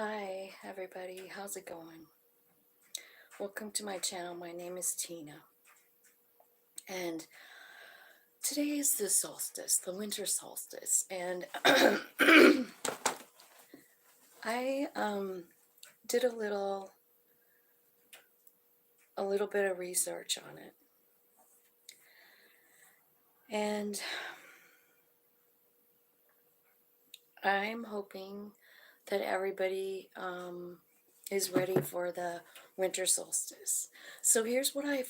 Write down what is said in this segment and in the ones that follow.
Hi everybody, how's it going? Welcome to my channel. My name is Tina, and today is the solstice, the winter solstice, and I did a little bit of research on it, and I'm hoping that everybody is ready for the winter solstice. So here's what I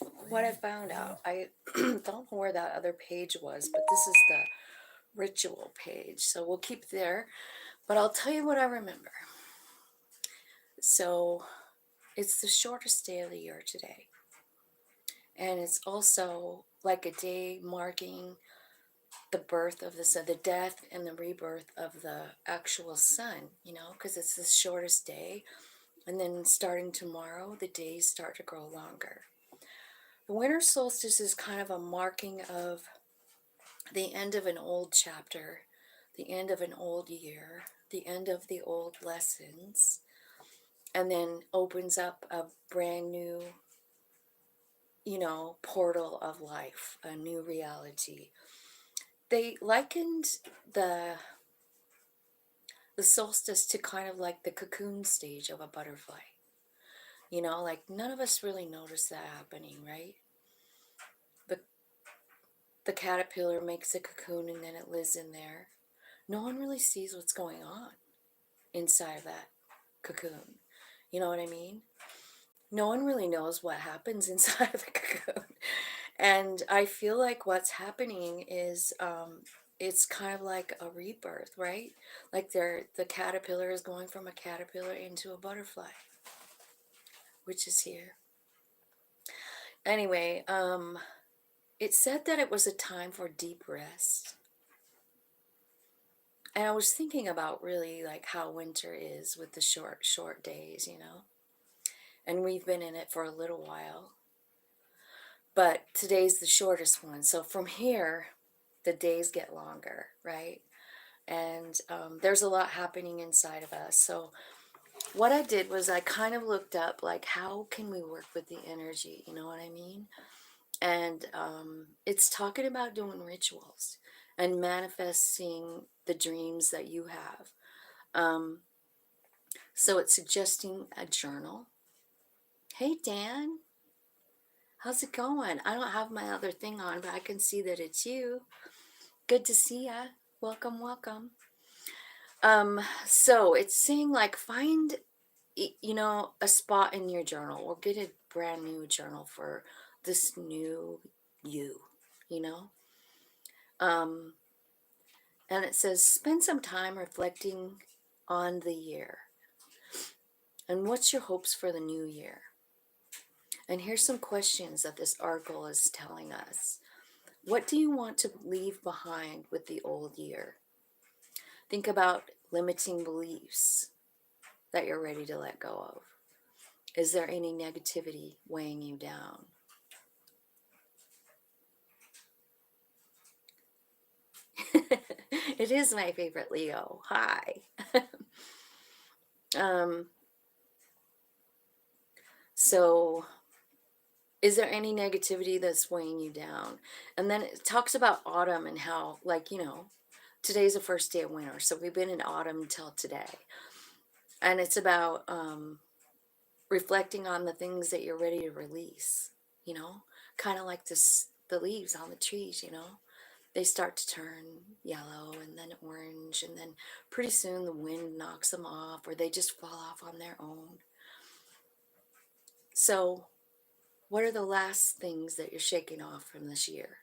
found out. I don't know where that other page was, but this is the ritual page, so we'll keep there, but I'll tell you what I remember. So it's the shortest day of the year today, and it's also like a day marking the birth of the sun, the death and the rebirth of the actual sun, because it's the shortest day, and then starting tomorrow the days start to grow longer. The winter solstice is kind of a marking of the end of an old chapter, the end of an old year, the end of the old lessons, and then opens up a brand new, portal of life, a new reality. They likened the the solstice to kind of like the cocoon stage of a butterfly. Like none of us really notice that happening, right? The the caterpillar makes a cocoon and then it lives in there. No one really sees what's going on inside of that cocoon. You know what I mean? No one really knows what happens inside of the cocoon. And I feel like what's happening is it's kind of like a rebirth, right? Like the caterpillar is going from a caterpillar into a butterfly, which is here. Anyway, it said that it was a time for deep rest. And I was thinking about really like how winter is with the short days. And we've been in it for a little while. But today's the shortest one. So from here, the days get longer, right? And there's a lot happening inside of us. So what I did was I kind of looked up like how can we work with the energy, you know what I mean? And it's talking about doing rituals and manifesting the dreams that you have. So it's suggesting a journal. Hey Dan, how's it going? I don't have my other thing on, but I can see that it's you. Good to see ya. Welcome, welcome. So it's saying like find a spot in your journal or get a brand new journal for this new you, you know? Um, and it says spend some time reflecting on the year. And what's your hopes for the new year? And here's some questions that this article is telling us. What do you want to leave behind with the old year? Think about limiting beliefs that you're ready to let go of. Is there any negativity weighing you down? It is my favorite Leo. Hi. um, so, is there any negativity that's weighing you down? And then it talks about autumn and how, like, today's the first day of winter. So we've been in autumn till today. And it's about reflecting on the things that you're ready to release, kind of like the leaves on the trees. They start to turn yellow and then orange, and then pretty soon the wind knocks them off or they just fall off on their own. So what are the last things that you're shaking off from this year?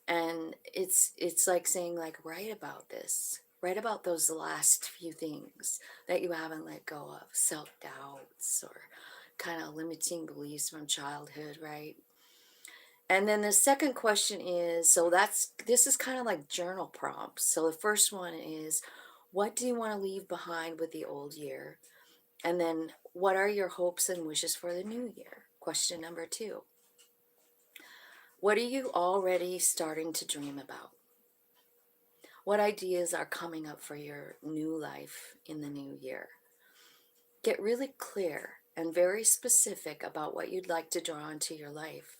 And it's like saying like write about this, write about those last few things that you haven't let go of, self-doubts or kind of limiting beliefs from childhood, right? And then the second question is, so this is kind of like journal prompts. So the first one is, what do you want to leave behind with the old year? And then what are your hopes and wishes for the new year? Question number 2. What are you already starting to dream about? What ideas are coming up for your new life in the new year? Get really clear and very specific about what you'd like to draw into your life.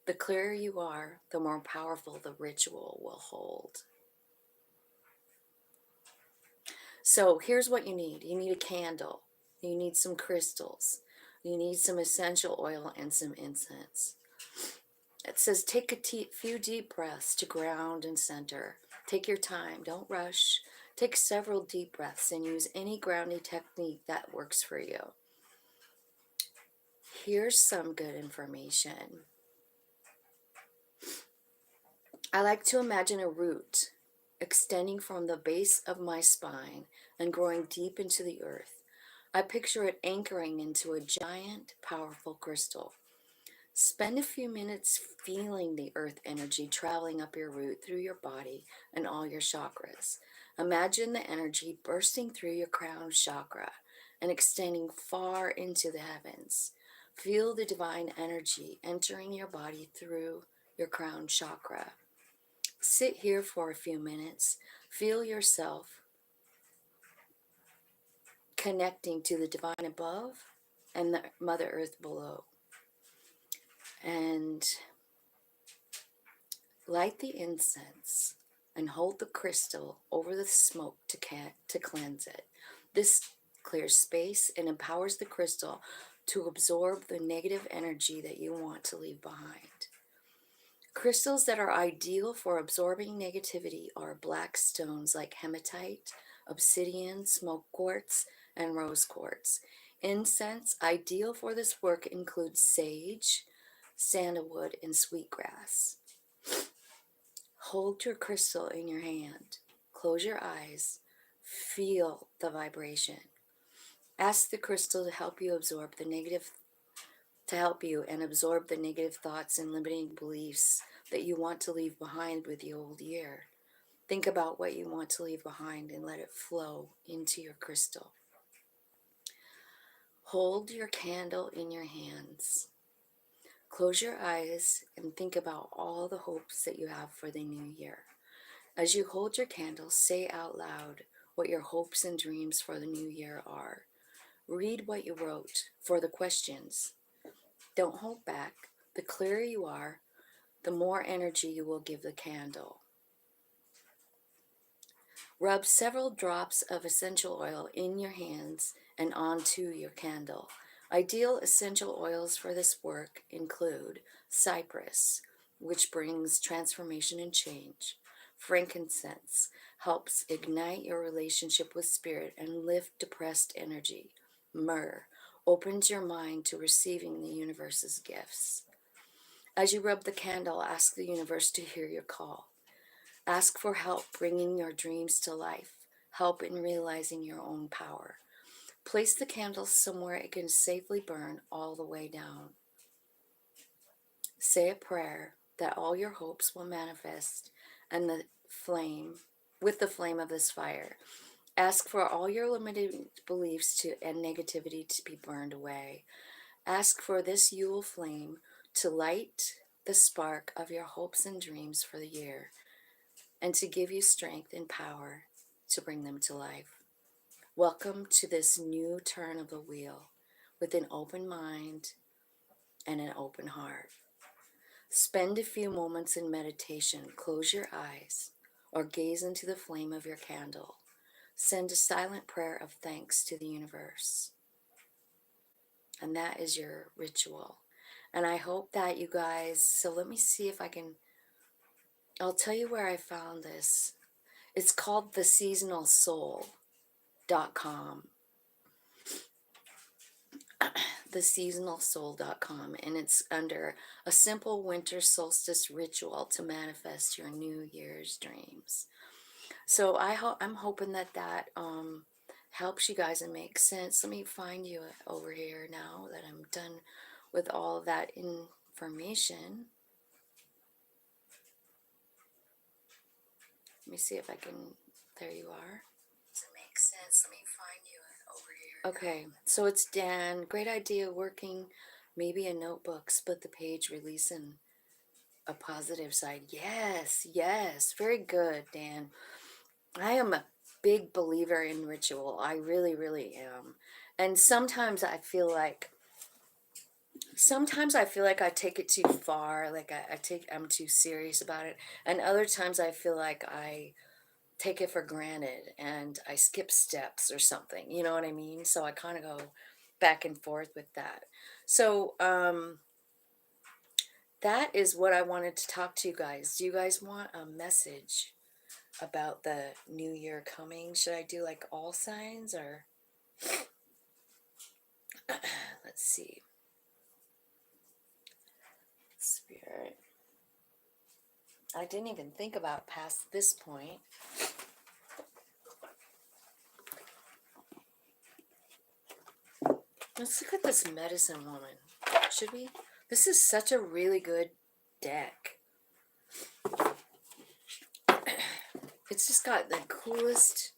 The clearer you are, the more powerful the ritual will hold. So here's what you need. You need a candle. You need some crystals. You need some essential oil and some incense. It says take a few deep breaths to ground and center. Take your time. Don't rush. Take several deep breaths and use any grounding technique that works for you. Here's some good information. I like to imagine a root extending from the base of my spine and growing deep into the earth. I picture it anchoring into a giant, powerful crystal. Spend a few minutes feeling the earth energy traveling up your root through your body and all your chakras. Imagine the energy bursting through your crown chakra and extending far into the heavens. Feel the divine energy entering your body through your crown chakra. Sit here for a few minutes. Feel yourself connecting to the divine above and the Mother Earth below. And light the incense and hold the crystal over the smoke to cleanse it. This clears space and empowers the crystal to absorb the negative energy that you want to leave behind. Crystals that are ideal for absorbing negativity are black stones like hematite, obsidian, smoke quartz, and rose quartz. Incense ideal for this work includes sage, sandalwood, and sweetgrass. Hold your crystal in your hand. Close your eyes. Feel the vibration. Ask the crystal to help you absorb the negative and absorb the negative thoughts and limiting beliefs that you want to leave behind with the old year. Think about what you want to leave behind and let it flow into your crystal. Hold your candle in your hands. Close your eyes and think about all the hopes that you have for the new year. As you hold your candle, say out loud what your hopes and dreams for the new year are. Read what you wrote for the questions. Don't hold back. The clearer you are, the more energy you will give the candle. Rub several drops of essential oil in your hands and onto your candle. Ideal essential oils for this work include cypress, which brings transformation and change. Frankincense helps ignite your relationship with spirit and lift depressed energy. Myrrh opens your mind to receiving the universe's gifts. As you rub the candle, ask the universe to hear your call. Ask for help bringing your dreams to life, help in realizing your own power. Place the candle somewhere it can safely burn all the way down. Say a prayer that all your hopes will manifest and with the flame of this fire. Ask for all your limited beliefs and negativity to be burned away. Ask for this Yule flame to light the spark of your hopes and dreams for the year and to give you strength and power to bring them to life. Welcome to this new turn of the wheel with an open mind and an open heart. Spend a few moments in meditation. Close your eyes or gaze into the flame of your candle. Send a silent prayer of thanks to the universe. And that is your ritual. And I hope that you guys, so let me see if I'll tell you where I found this. It's called theseasonalsoul.com. Theseasonalsoul.com, and it's under a simple winter solstice ritual to manifest your New Year's dreams. So I'm hoping that helps you guys and makes sense. Let me find you over here now that I'm done with all of that information. Let me see if I can. There you are. Does it make sense? Let me find you over here. Okay, so it's Dan. Great idea working maybe a notebook, split the page, releasing a positive side. Yes, yes. Very good, Dan. I am big believer in ritual. I really, really am. And sometimes I feel like I take it too far, like I'm too serious about it. And other times I feel like I take it for granted and I skip steps or something. You know what I mean? So I kind of go back and forth with that. So that is what I wanted to talk to you guys. Do you guys want a message about the new year coming? Should I do like all signs or let's see. Spirit. I didn't even think about past this point. Let's look at this medicine woman. Should we? This is such a really good deck. It's just got the coolest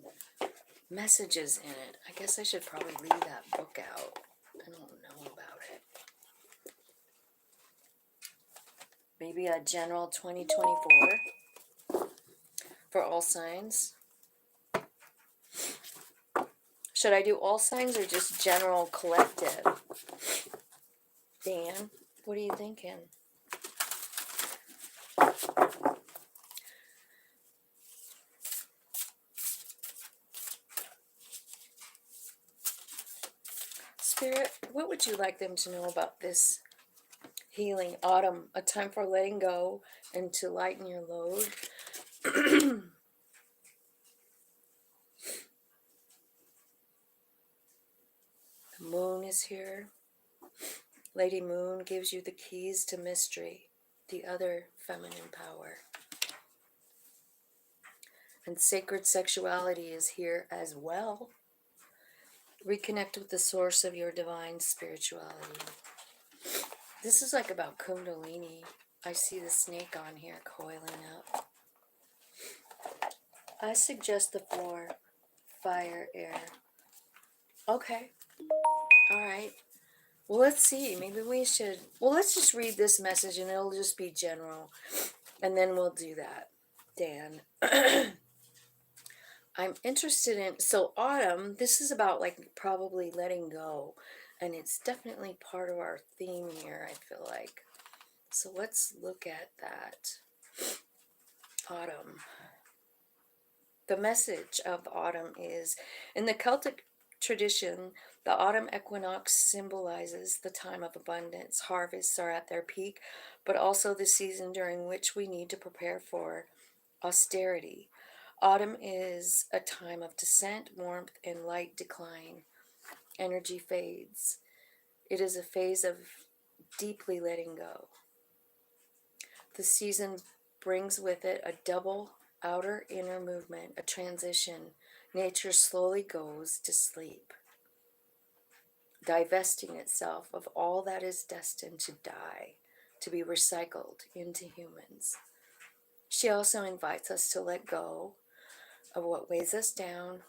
messages in it. I guess I should probably leave that book out. I don't know about it. Maybe a general 2024 for all signs. Should I do all signs or just general collective? Dan, what are you thinking? Spirit, what would you like them to know about this healing autumn? A time for letting go and to lighten your load. The moon is here. Lady Moon gives you the keys to mystery, the other feminine power. And sacred sexuality is here as well. Reconnect with the source of your divine spirituality. This is like about Kundalini. I see the snake on here coiling up. I suggest the floor, fire, air. Okay. All right. Well, let's see. Maybe we should... Well, let's just read this message and it'll just be general. And then we'll do that, Dan. I'm interested in... So, autumn, this is about, like, probably letting go. And it's definitely part of our theme here, I feel like. So, let's look at that. Autumn. The message of autumn is, in the Celtic tradition, the autumn equinox symbolizes the time of abundance. Harvests are at their peak, but also the season during which we need to prepare for austerity. Autumn is a time of descent, warmth, and light decline. Energy fades. It is a phase of deeply letting go. The season brings with it a double outer inner movement, a transition. Nature slowly goes to sleep, divesting itself of all that is destined to die, to be recycled into humans. She also invites us to let go of what weighs us down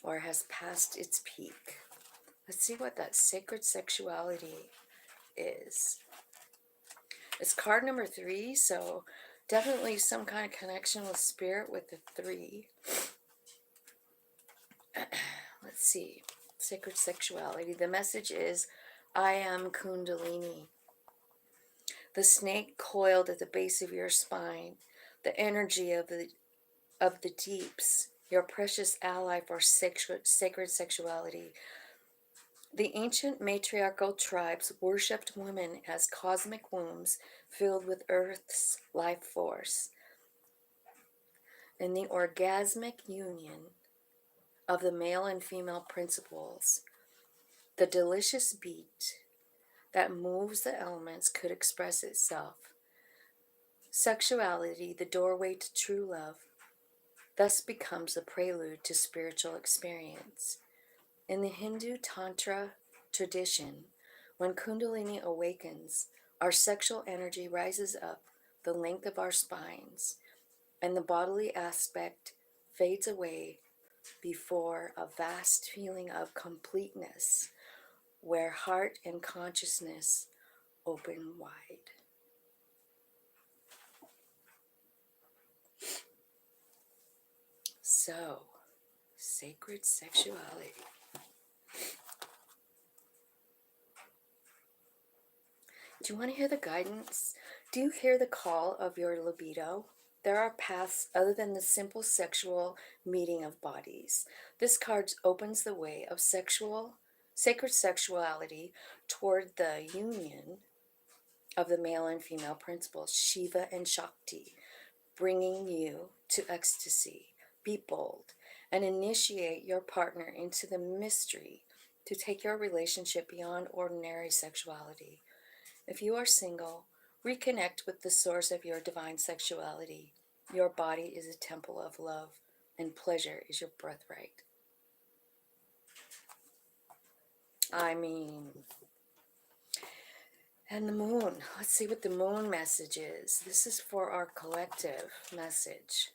or has passed its peak. Let's see what that sacred sexuality is. It's card number 3, so definitely some kind of connection with spirit with the 3. Let's see. Sacred sexuality. The message is, I am Kundalini. The snake coiled at the base of your spine. The energy of the deeps. Your precious ally for sacred sexuality. The ancient matriarchal tribes worshipped women as cosmic wombs filled with Earth's life force. In the orgasmic union of the male and female principles, the delicious beat that moves the elements could express itself. Sexuality, the doorway to true love, thus becomes a prelude to spiritual experience. In the Hindu Tantra tradition, when Kundalini awakens, our sexual energy rises up the length of our spines, and the bodily aspect fades away before a vast feeling of completeness, where heart and consciousness open wide. So, sacred sexuality. Do you want to hear the guidance? Do you hear the call of your libido? There are paths other than the simple sexual meeting of bodies. This card opens the way of sacred sexuality toward the union of the male and female principles, Shiva and Shakti, bringing you to ecstasy. Be bold and initiate your partner into the mystery to take your relationship beyond ordinary sexuality. If you are single, reconnect with the source of your divine sexuality. Your body is a temple of love, and pleasure is your birthright. I mean, and the moon. Let's see what the moon message is. This is for our collective message,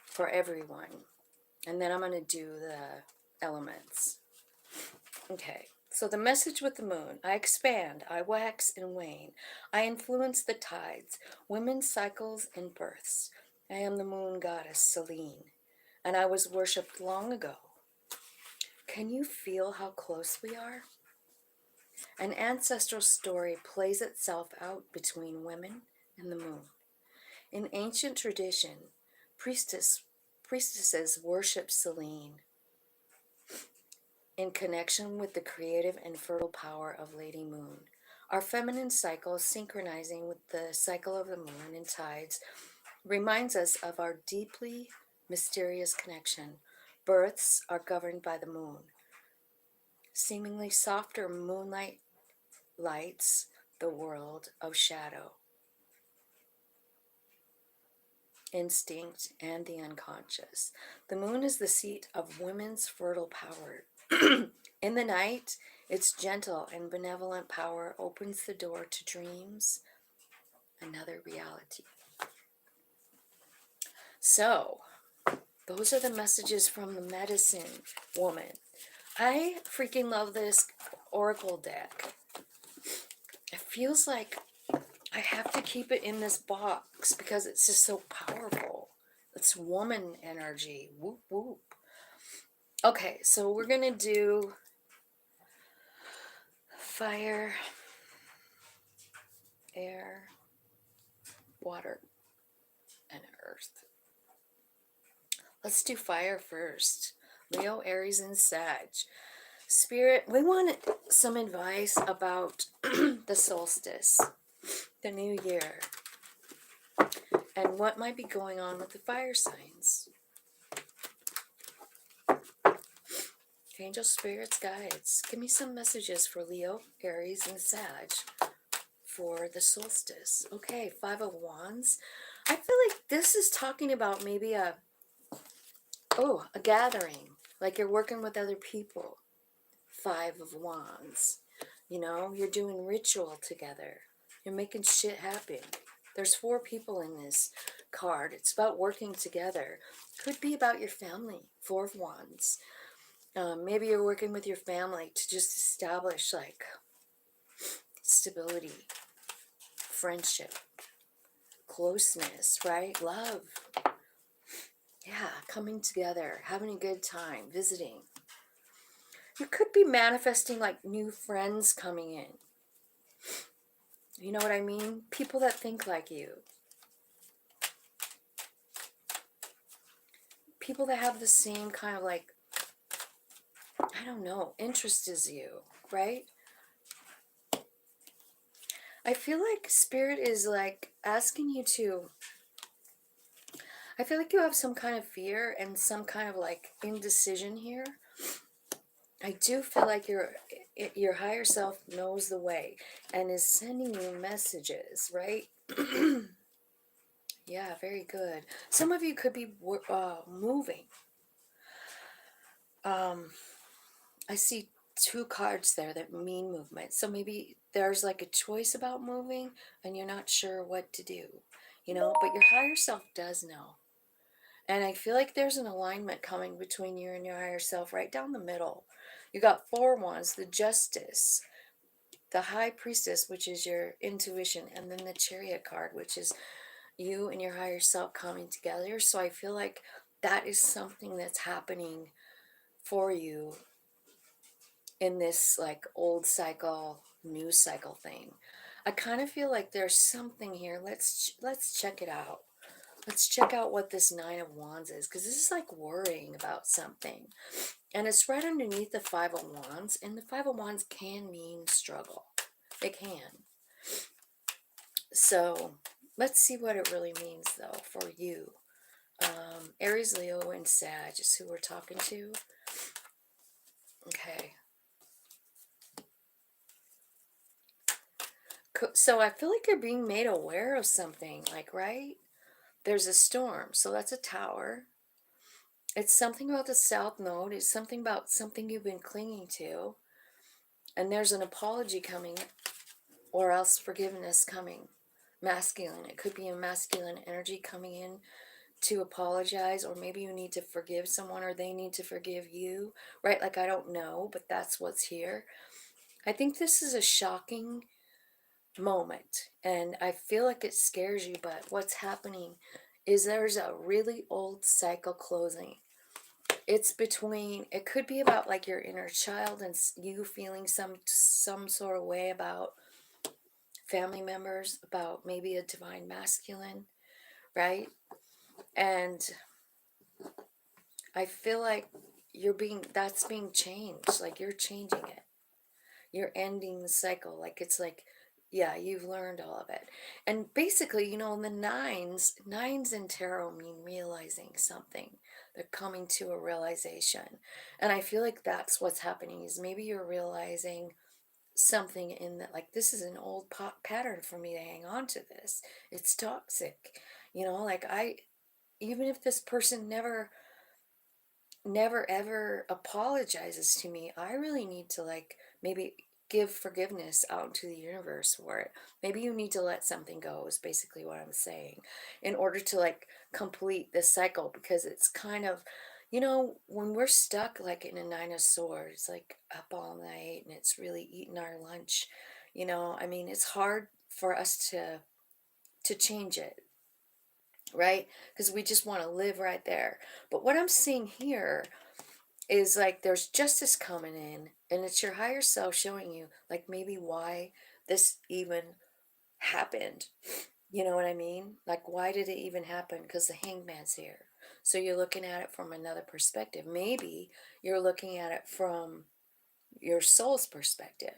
for everyone. And then I'm going to do the elements. Okay. So the message with the moon: I expand, I wax and wane, I influence the tides, women's cycles and births. I am the moon goddess Selene, and I was worshipped long ago. Can you feel how close we are? An ancestral story plays itself out between women and the moon. In ancient tradition, priestesses worship Selene in connection with the creative and fertile power of Lady Moon. Our feminine cycle, synchronizing with the cycle of the moon and tides, reminds us of our deeply mysterious connection. Births are governed by the moon. Seemingly softer moonlight lights the world of shadow, instinct, and the unconscious. The moon is the seat of women's fertile power. In the night, its gentle and benevolent power opens the door to dreams, another reality. So, those are the messages from the medicine woman. I freaking love this oracle deck. It feels like I have to keep it in this box because it's just so powerful. It's woman energy. Whoop, whoop. Okay, so we're going to do fire, air, water, and earth. Let's do fire first. Leo, Aries, and Sag. Spirit, we want some advice about the solstice, the new year, and what might be going on with the fire signs. Angel, spirits, guides, give me some messages for Leo, Aries, and Sag for the solstice. Okay, Five of Wands. I feel like this is talking about maybe a gathering, like you're working with other people. Five of Wands. You know, you're doing ritual together. You're making shit happen. There's 4 people in this card. It's about working together. Could be about your family. 4 of Wands. Maybe you're working with your family to just establish like stability, friendship, closeness, right? Love. Yeah, coming together, having a good time, visiting. You could be manifesting like new friends coming in. You know what I mean? People that think like you. People that have the same kind of like, I don't know, interest as you, right? I feel like Spirit is like asking you to, I feel like you have some kind of fear and some kind of like indecision here. I do feel like your higher self knows the way and is sending you messages, right? Yeah, very good. Some of you could be moving. I see 2 cards there that mean movement. So maybe there's like a choice about moving and you're not sure what to do, you know, but your higher self does know. And I feel like there's an alignment coming between you and your higher self right down the middle. You got 4 wands, the Justice, the High Priestess, which is your intuition, and then the Chariot card, which is you and your higher self coming together. So I feel like that is something that's happening for you in this like old cycle, new cycle thing. I kind of feel like there's something here. Let's check it out. Let's check out what this Nine of Wands is, because this is like worrying about something. And it's right underneath the Five of Wands, and the Five of Wands can mean struggle. It can. So let's see what it really means, though, for you. Aries, Leo, and Sag is who we're talking to. Okay. So I feel like you're being made aware of something, like, right? There's a storm, so that's a tower. It's something about the South Node. It's something about something you've been clinging to. And there's an apology coming, or else forgiveness coming. Masculine. It could be a masculine energy coming in to apologize, or maybe you need to forgive someone, or they need to forgive you, right? Like, I don't know, but that's what's here. I think this is a shocking moment, and I feel like it scares you, but what's happening is there's a really old cycle closing. It's between, it could be about like your inner child and you feeling some sort of way about family members, about maybe a divine masculine, right? And I feel like that's being changed, like you're changing it. You're ending the cycle. Like, it's like, yeah, you've learned all of it. And basically, you know, the nines in tarot mean realizing something. They're coming to a realization. And I feel like that's what's happening, is maybe you're realizing something in that, like, this is an old pattern for me to hang on to this. It's toxic. You know, like, even if this person never ever apologizes to me, I really need to, like, maybe give forgiveness out to the universe for it. Maybe you need to let something go, is basically what I'm saying, in order to, like, complete this cycle. Because it's kind of, you know, when we're stuck like in a Nine of Swords, like up all night, and it's really eating our lunch, you know, I mean, it's hard for us to change it, right? Because we just want to live right there. But what I'm seeing here is like there's justice coming in, and it's your higher self showing you, like, maybe why this even happened. You know what I mean? Like, why did it even happen? Because the Hangman's here. So you're looking at it from another perspective. Maybe you're looking at it from your soul's perspective.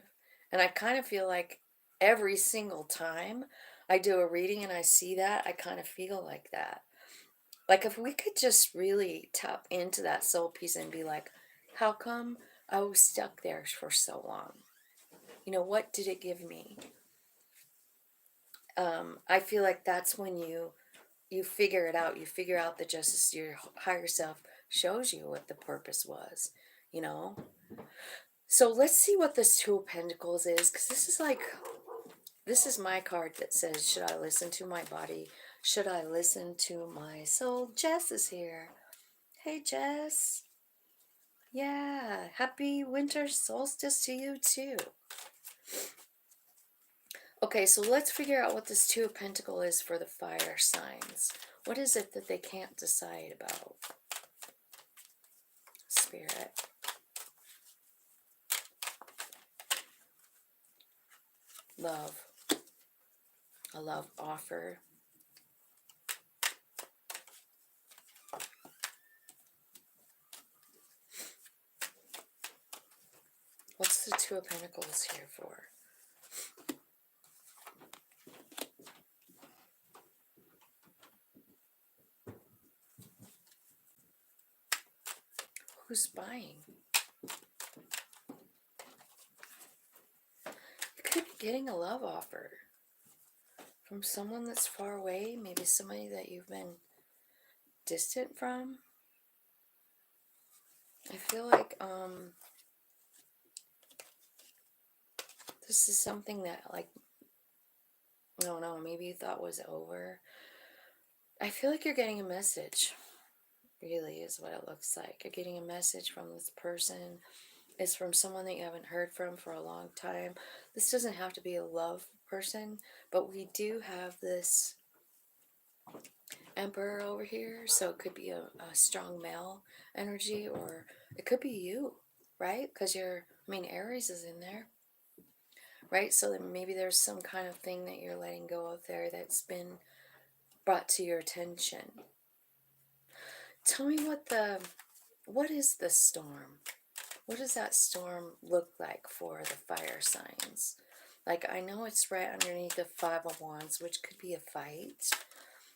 And I kind of feel like every single time I do a reading and I see that, I kind of feel like that. Like, if we could just really tap into that soul piece and be like, how come I was stuck there for so long? You know, what did it give me? I feel like that's when you figure it out. You figure out the justice. Your higher self shows you what the purpose was, you know? So let's see what this Two of Pentacles is, because this is my card that says, should I listen to my body? Should I listen to my soul? Jess is here. Hey, Jess. Yeah, happy winter solstice to you too. Okay, so let's figure out what this Two of Pentacles is for the fire signs. What is it that they can't decide about? Spirit. Love. A love offer. What's the Two of Pentacles here for? Who's buying? You could be getting a love offer from someone that's far away, maybe somebody that you've been distant from. I feel like this is something that, like, I don't know, maybe you thought was over. I feel like you're getting a message, really, is what it looks like. You're getting a message from this person. It's from someone that you haven't heard from for a long time. This doesn't have to be a love person, but we do have this Emperor over here, so it could be a strong male energy, or it could be you, right? Because I mean, Aries is in there, right? So then maybe there's some kind of thing that you're letting go of there that's been brought to your attention. Tell me what is the storm? What does that storm look like for the fire signs? Like, I know it's right underneath the Five of Wands, which could be a fight,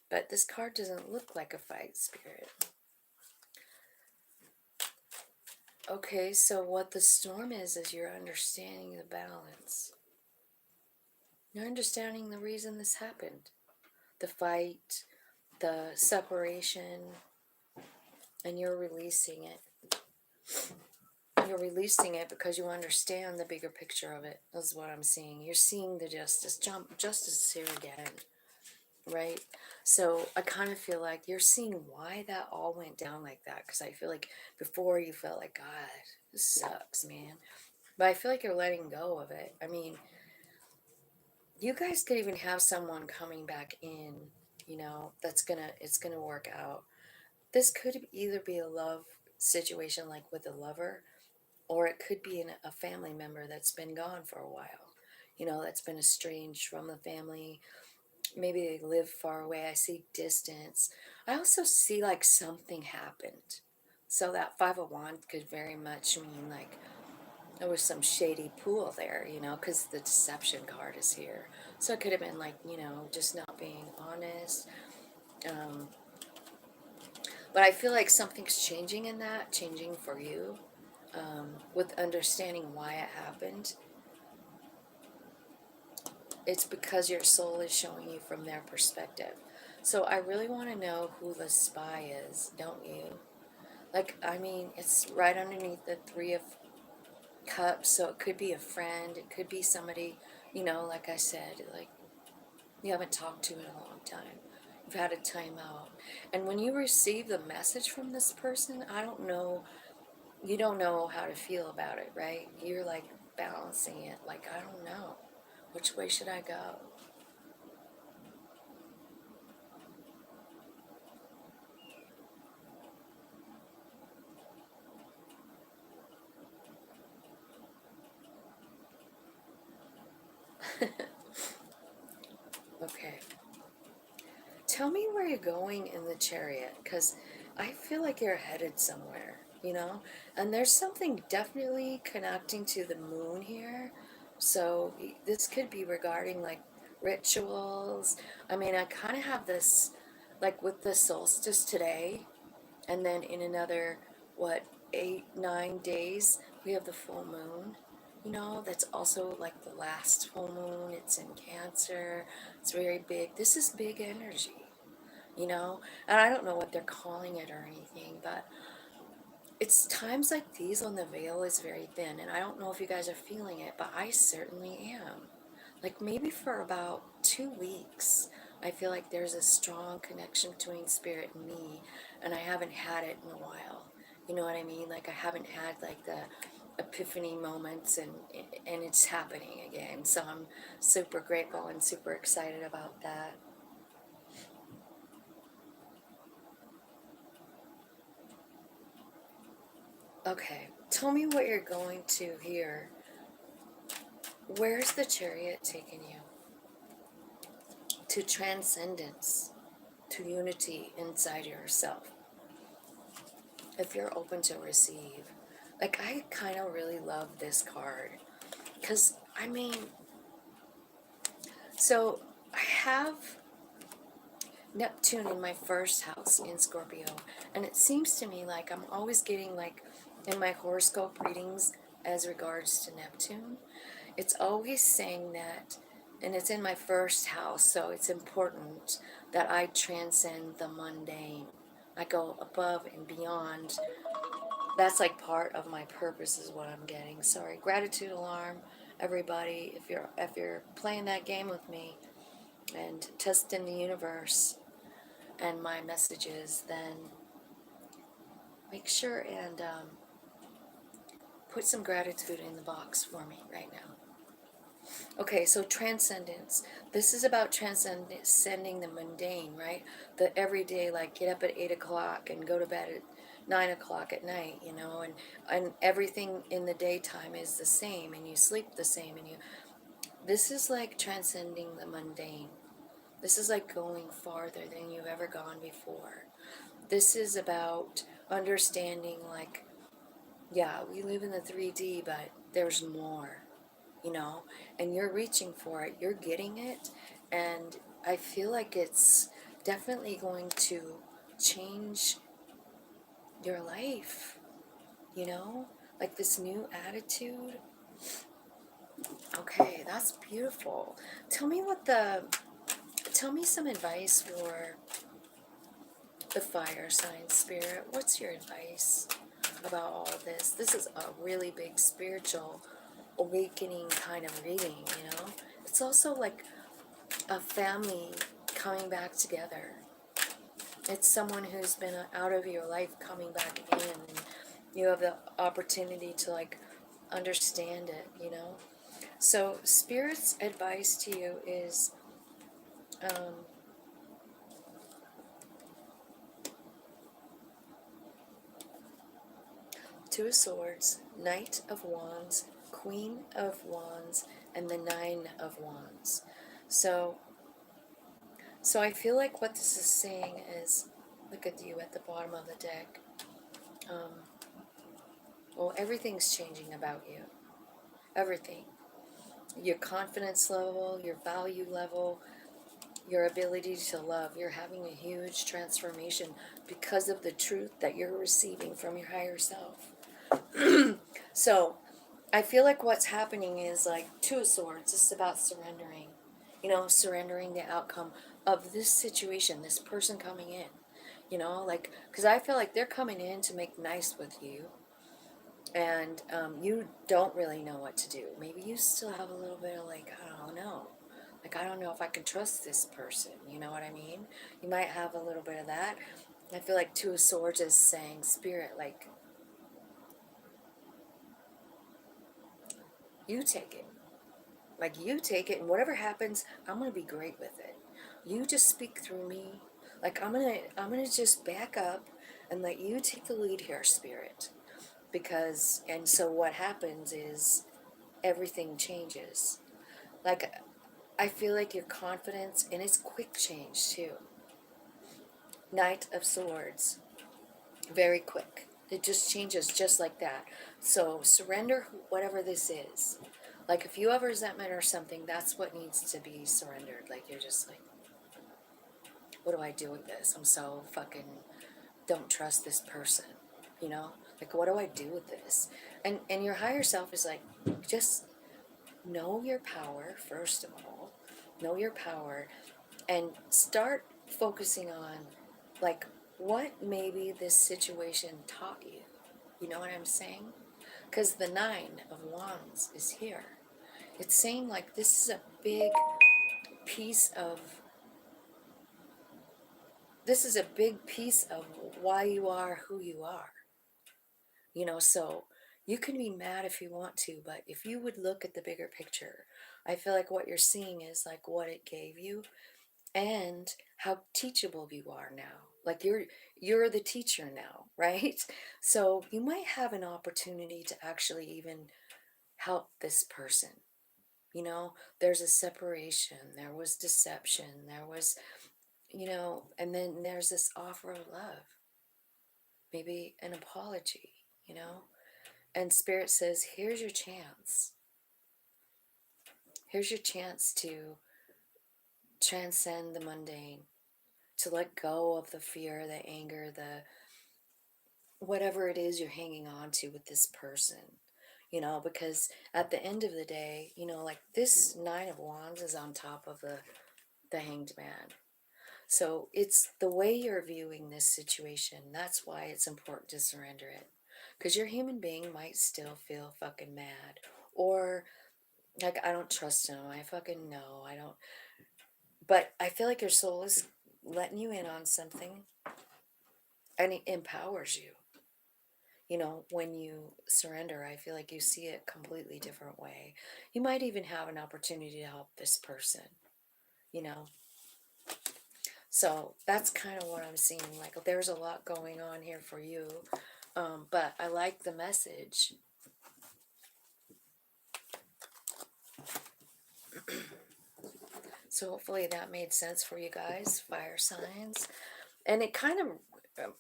but this card doesn't look like a fight, Spirit. Okay, so what the storm is you're understanding the balance. You're understanding the reason this happened. The fight, the separation, and you're releasing it. You're releasing it because you understand the bigger picture of it. That's what I'm seeing. You're seeing the justice. Justice is here again, right? So I kind of feel like you're seeing why that all went down like that. Because I feel like before you felt like, God, this sucks, man. But I feel like you're letting go of it. I mean, you guys could even have someone coming back in, it's gonna work out. This could either be a love situation, like with a lover, or it could be a family member that's been gone for a while, that's been estranged from the family. Maybe they live far away. I see distance. I also see like something happened. So that Five of Wands could very much mean like there was some shady pool there, because the deception card is here. So it could have been like, just not being honest. Um, but I feel like something's changing in that, changing for you, with understanding why it happened. It's because your soul is showing you from their perspective. So I really want to know who the spy is, don't you? Like, I mean, it's right underneath the Three of Cups, so it could be a friend, it could be somebody, like I said, like you haven't talked to in a long time. You've had a time out. And when you receive the message from this person, I don't know, you don't know how to feel about it, right? You're like balancing it, like, I don't know. Which way should I go? Okay. Tell me where you're going in the chariot, because I feel like you're headed somewhere. And there's something definitely connecting to the moon here. So this could be regarding like rituals. I mean, I kind of have this, like with the solstice today, and then in another, what, 8, 9 days, we have the full moon. That's also like the last full moon. It's in Cancer. It's very big. This is big energy. And I don't know what they're calling it or anything, but it's times like these when the veil is very thin. And I don't know if you guys are feeling it, but I certainly am. Like maybe for about 2 weeks, I feel like there's a strong connection between spirit and me, and I haven't had it in a while. You know what I mean? Like I haven't had like the epiphany moments, and it's happening again. So I'm super grateful and super excited about that. Okay, tell me what you're going to here. Where's the chariot taking you? To transcendence, to unity inside yourself. If you're open to receive. Like, I kind of really love this card. Because, I mean, so I have Neptune in my first house in Scorpio. And it seems to me like I'm always getting, like, in my horoscope readings as regards to Neptune, it's always saying that, and it's in my first house, so it's important that I transcend the mundane. I go above and beyond. That's like part of my purpose is what I'm getting. Sorry. Gratitude alarm, everybody. If you're playing that game with me and testing the universe and my messages, then make sure and put some gratitude in the box for me right now. Okay, so transcendence. This is about transcending the mundane, right? The everyday, like get up at 8 o'clock and go to bed at 9 o'clock at night, and everything in the daytime is the same, and you sleep the same, and you. This is like transcending the mundane. This is like going farther than you've ever gone before. This is about understanding, like, yeah, we live in the 3D, but there's more, you know, and you're reaching for it, you're getting it, and I feel like it's definitely going to change your life, you know, like this new attitude. Okay, that's beautiful. Tell me tell me some advice for the fire sign spirit. What's your advice about all of this? This is a really big spiritual awakening kind of reading, you know? It's also like a family coming back together. It's someone who's been out of your life coming back in, and you have the opportunity to like understand it, you know? So, Spirit's advice to you is um, Two of Swords, Knight of Wands, Queen of Wands, and the Nine of Wands. So, so I feel like what this is saying is, look at you at the bottom of the deck. Um, well, everything's changing about you. Everything. Your confidence level, your value level, your ability to love. You're having a huge transformation because of the truth that you're receiving from your higher self. So, I feel like what's happening is like Two of Swords. It's about surrendering. You know, surrendering the outcome of this situation, this person coming in. You know, like, because I feel like they're coming in to make nice with you, and you don't really know what to do. Maybe you still have a little bit of like, I don't know. Like, I don't know if I can trust this person. You know what I mean? You might have a little bit of that. I feel like Two of Swords is saying, Spirit, like, you take it. Like, you take it, and whatever happens, I'm gonna be great with it. You just speak through me. Like, I'm gonna just back up and let you take the lead here, Spirit. Because, and so what happens is everything changes. Like, I feel like your confidence, and it's quick change too. Knight of Swords, very quick. It just changes just like that. So surrender whatever this is. Like, if you have resentment or something, that's what needs to be surrendered. Like, you're just like, what do I do with this? I'm so fucking don't trust this person. You know? Like, what do I do with this? And your higher self is like, just know your power, first of all. Know your power, and start focusing on, like, what maybe this situation taught you. You know what I'm saying? Because the Nine of Wands is here. It's saying, like, this is a big piece of, this is a big piece of why you are who you are. You know, so you can be mad if you want to, but if you would look at the bigger picture, I feel like what you're seeing is like what it gave you, and how teachable you are now. Like, you're the teacher now, right? So you might have an opportunity to actually even help this person. You know, there's a separation, there was deception, there was, and then there's this offer of love, maybe an apology, you know. And Spirit says, here's your chance. Here's your chance to transcend the mundane, to let go of the fear, the anger, the whatever it is you're hanging on to with this person. Because at the end of the day, like, this Nine of Wands is on top of the Hanged Man. So it's the way you're viewing this situation. That's why it's important to surrender it. Because your human being might still feel fucking mad. Or, like, I don't trust him. I fucking know. I don't. But I feel like your soul is letting you in on something. And it empowers you. You know, when you surrender, I feel like you see it a completely different way. You might even have an opportunity to help this person, you know. So that's kind of what I'm seeing. Like, there's a lot going on here for you. But I like the message. So hopefully that made sense for you guys, fire signs. And it kind of,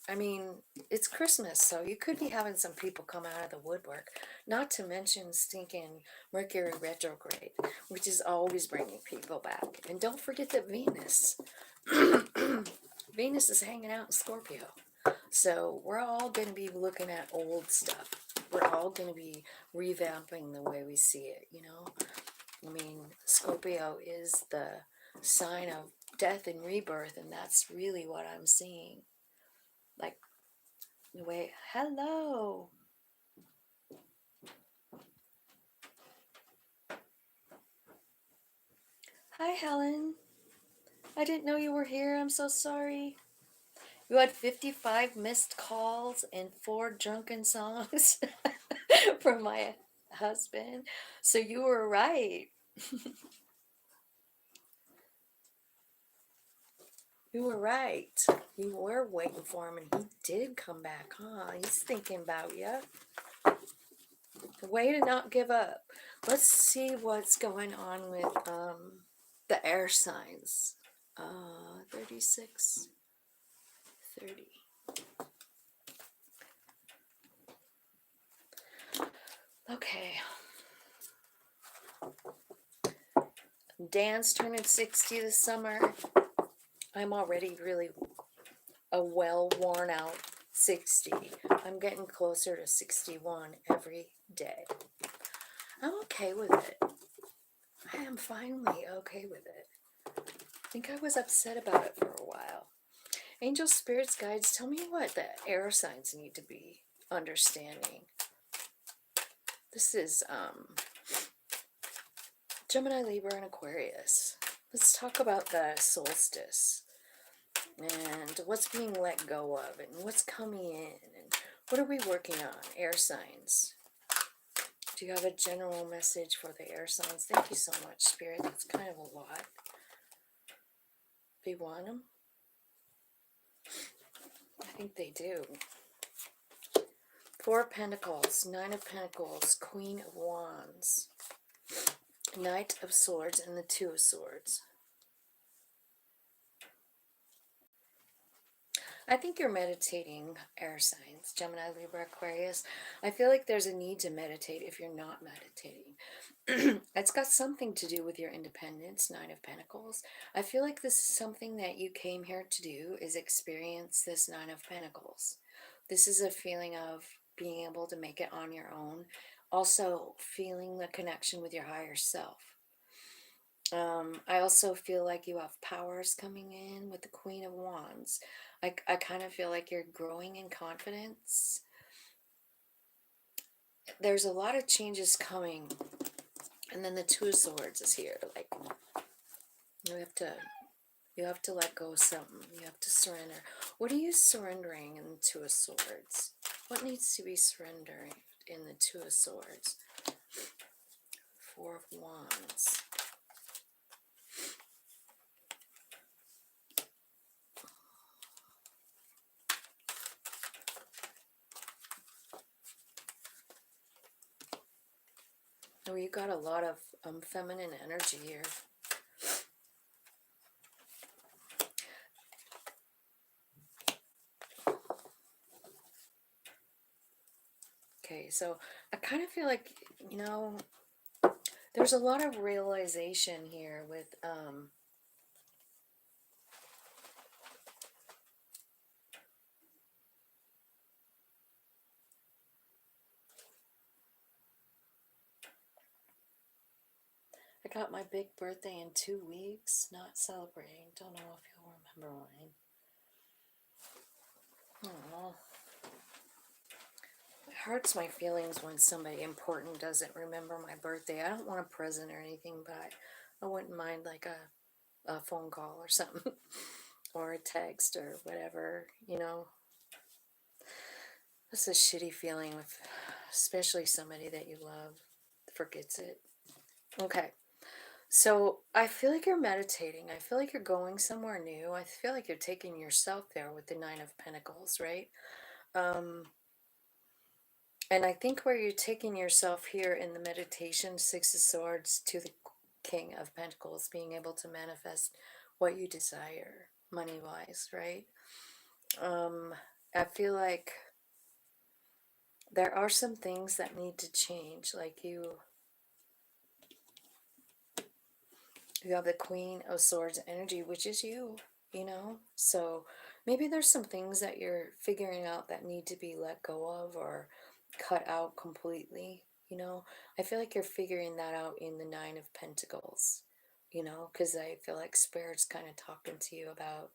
I mean, it's Christmas, so you could be having some people come out of the woodwork. Not to mention stinking Mercury retrograde, which is always bringing people back. And don't forget that Venus, Venus is hanging out in Scorpio. So we're all going to be looking at old stuff. We're all going to be revamping the way we see it, you know? I mean, Scorpio is the sign of death and rebirth, and that's really what I'm seeing. Like, the way, hello. Hi, Helen. I didn't know you were here. I'm so sorry. You had 55 missed calls and 4 drunken songs from my husband. So you were right. You were right. You were waiting for him, and he did come back, huh? He's thinking about you. The way to not give up. Let's see what's going on with the air signs. 36, 30. Okay. Dan's turning 60 this summer. I'm already really a well worn out 60. I'm getting closer to 61 every day. I'm okay with it. I am finally okay with it. I think I was upset about it for a while. Angels, spirits, guides, tell me what the air signs need to be understanding. This is Gemini, Libra, and Aquarius. Let's talk about the solstice and what's being let go of and what's coming in and what are we working on? Air signs. Do you have a general message for the air signs? Thank you so much, Spirit. That's kind of a lot. They want them? I think they do. 4 of Pentacles, 9 of Pentacles, Queen of Wands, Knight of Swords, and the 2 of Swords. I think you're meditating, air signs, Gemini, Libra, Aquarius. I feel like there's a need to meditate if you're not meditating. It's got something to do with your independence, 9 of Pentacles. I feel like this is something that you came here to do, is experience this 9 of Pentacles. This is a feeling of being able to make it on your own. Also, feeling the connection with your higher self. I also feel like you have powers coming in with the Queen of Wands. I kind of feel like you're growing in confidence. There's a lot of changes coming. And then the 2 of Swords is here. Like, you have to let go of something. You have to surrender. What are you surrendering in the 2 of Swords? What needs to be surrendered in the 2 of Swords? 4 of Wands. Oh, you got a lot of feminine energy here. Okay, so I kind of feel like, you know, there's a lot of realization here with I got my big birthday in 2 weeks, not celebrating. Don't know if you'll remember mine. Aww. It hurts my feelings when somebody important doesn't remember my birthday. I don't want a present or anything, but I wouldn't mind like a phone call or something. Or a text or whatever, you know. That's a shitty feeling with especially somebody that you love forgets it. Okay. So I feel like you're meditating. I feel like you're going somewhere new. I feel like you're taking yourself there with the Nine of Pentacles, right? Um, and I think where you're taking yourself here in the meditation, Six of Swords to the King of Pentacles, being able to manifest what you desire, money-wise, right? I feel like there are some things that need to change, like you have the Queen of Swords energy, which is you, you know? So maybe there's some things that you're figuring out that need to be let go of or cut out completely, you know? I feel like you're figuring that out in the Nine of Pentacles, you know? Because I feel like Spirit's kind of talking to you about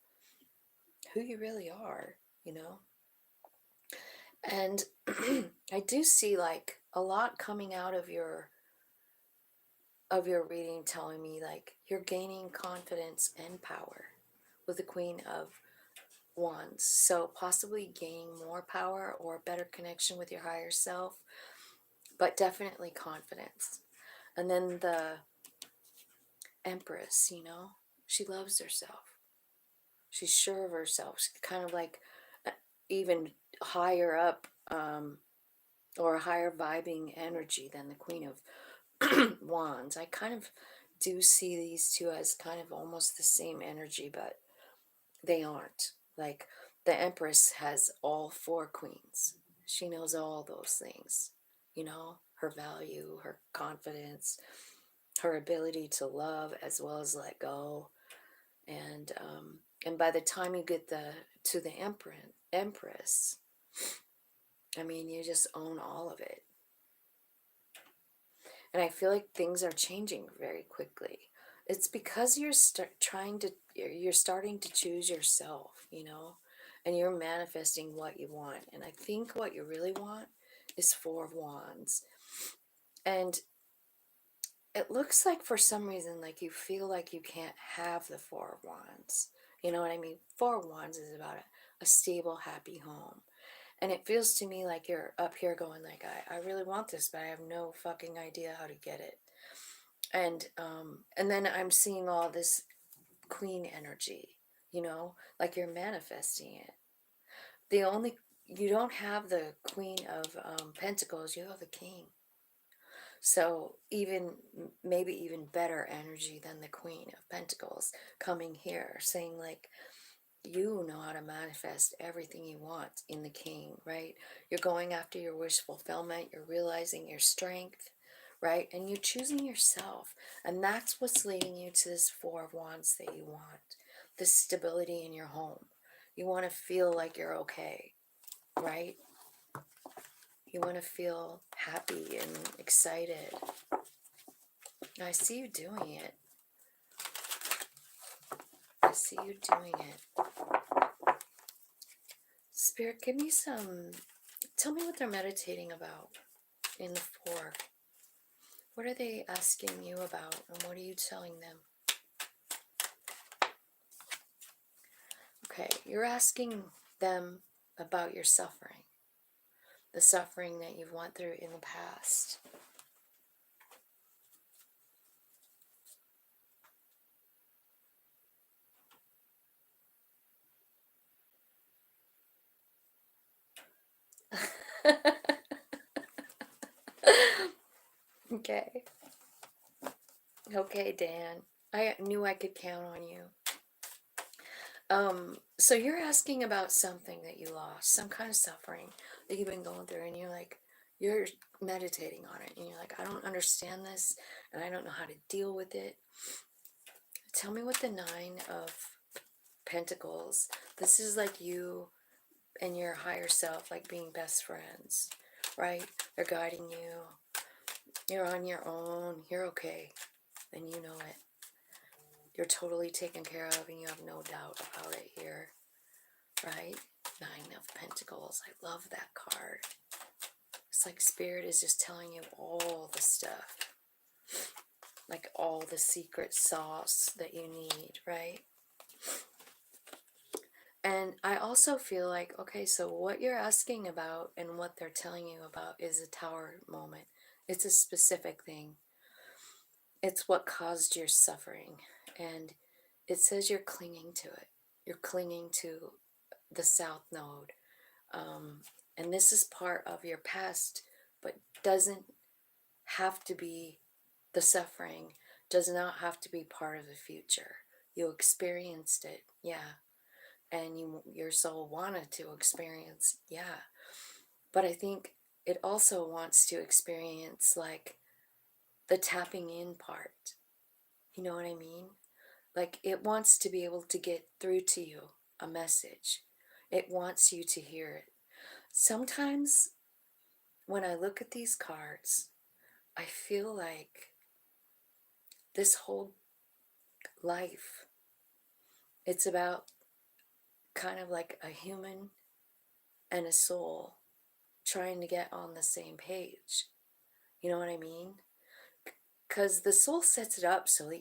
who you really are, you know? And I do see like a lot coming out of your reading telling me like you're gaining confidence and power with the Queen of Wands. So possibly gaining more power or a better connection with your higher self, but definitely confidence. And then the Empress, you know, she loves herself. She's sure of herself. She's kind of like even higher up or a higher vibing energy than the Queen of Wands. I kind of do see these two as kind of almost the same energy, but they aren't. Like the Empress has all four queens. She knows all those things, you know, her value, her confidence, her ability to love as well as let go. And by the time you get to the Empress, I mean, you just own all of it. And I feel like things are changing very quickly. It's because you're you're starting to choose yourself, you know, and you're manifesting what you want. And I think what you really want is Four of Wands. And it looks like for some reason, like you feel like you can't have the Four of Wands. You know what I mean? Four of Wands is about a stable, happy home. And it feels to me like you're up here going like, I really want this, but I have no fucking idea how to get it. And then I'm seeing all this queen energy, you know, like you're manifesting it. You don't have the Queen of Pentacles, you have the King. So maybe even better energy than the Queen of Pentacles coming here saying like, you know how to manifest everything you want in the King, right? You're going after your wish fulfillment. You're realizing your strength, right? And you're choosing yourself. And that's what's leading you to this Four of Wands that you want. This stability in your home. You want to feel like you're okay, right? You want to feel happy and excited. I see you doing it. I see you doing it. Spirit, give me tell me what they're meditating about in the Four. What are they asking you about, and what are you telling them? Okay, you're asking them about your suffering, the suffering that you've went through in the past. Okay. Okay, Dan. I knew I could count on you. So you're asking about something that you lost, some kind of suffering that you've been going through, and you're meditating on it, and you're like, I don't understand this, and I don't know how to deal with it. Tell me what the Nine of Pentacles, this is like you and your higher self, like being best friends, right? They're guiding you. You're on your own. You're okay, and you know it. You're totally taken care of, and you have no doubt about it here, right? Nine of Pentacles. I love that card. It's like Spirit is just telling you all the stuff, like all the secret sauce that you need, right? And I also feel like, okay, so what you're asking about and what they're telling you about is a tower moment. It's a specific thing. It's what caused your suffering. And it says you're clinging to it. You're clinging to the south node. Um, and this is part of your past, but doesn't have to be the suffering, does not have to be part of the future. You experienced it, yeah. And your soul wanted to experience, yeah. But I think it also wants to experience like the tapping in part. You know what I mean? Like it wants to be able to get through to you a message. It wants you to hear it. Sometimes when I look at these cards, I feel like this whole life, it's about kind of like a human and a soul trying to get on the same page. You know what I mean? Because the soul sets it up so that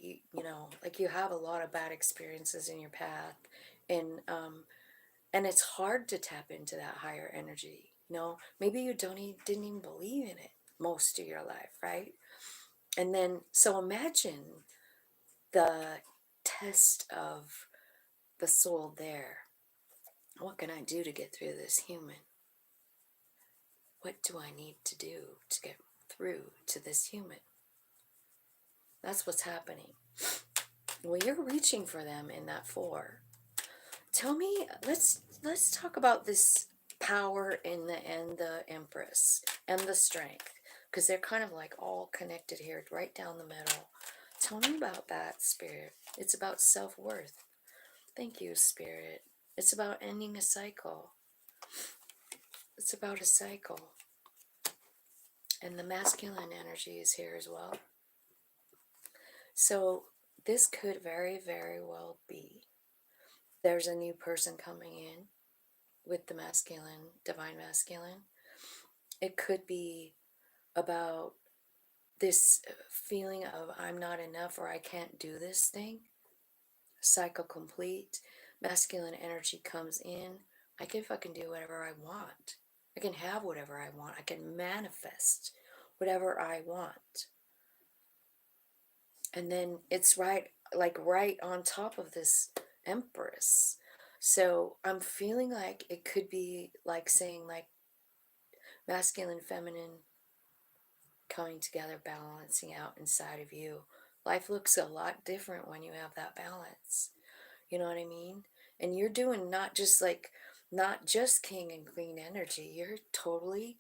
like you have a lot of bad experiences in your path, and it's hard to tap into that higher energy. Maybe you didn't even believe in it most of your life, right? And then, so imagine the test of the soul there. What can I do to get through this human? What do I need to do to get through to this human? That's what's happening. Well, you're reaching for them in that 4. Tell me, let's talk about this power in the Empress and the strength, because they're kind of like all connected here, right down the middle. Tell me about that, Spirit. It's about self-worth. Thank you, Spirit. It's about ending a cycle. It's about a cycle. And the masculine energy is here as well. So this could very, very well be there's a new person coming in with the masculine, divine masculine. It could be about this feeling of I'm not enough or I can't do this thing. Cycle complete. Masculine energy comes in. I can fucking do whatever I want. I can have whatever I want. I can manifest whatever I want. And then it's right on top of this Empress. So I'm feeling like it could be like saying like masculine, feminine coming together, balancing out inside of you. Life looks a lot different when you have that balance. You know what I mean? And you're doing not just king and queen energy. You're totally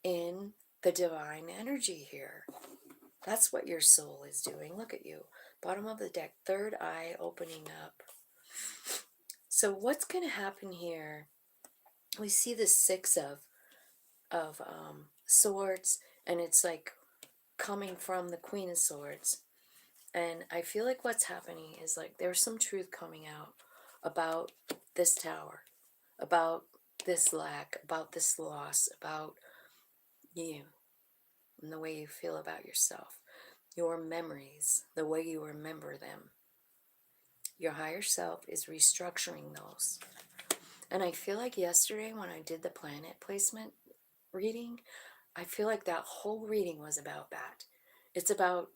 in the divine energy here. That's what your soul is doing. Look at you. Bottom of the deck, third eye opening up. So what's going to happen here? We see the 6 of swords, and it's like coming from the Queen of Swords. And I feel like what's happening is like there's some truth coming out about this tower, about this lack, about this loss, about you and the way you feel about yourself, your memories, the way you remember them. Your higher self is restructuring those. And I feel like yesterday when I did the planet placement reading, I feel like that whole reading was about that. It's about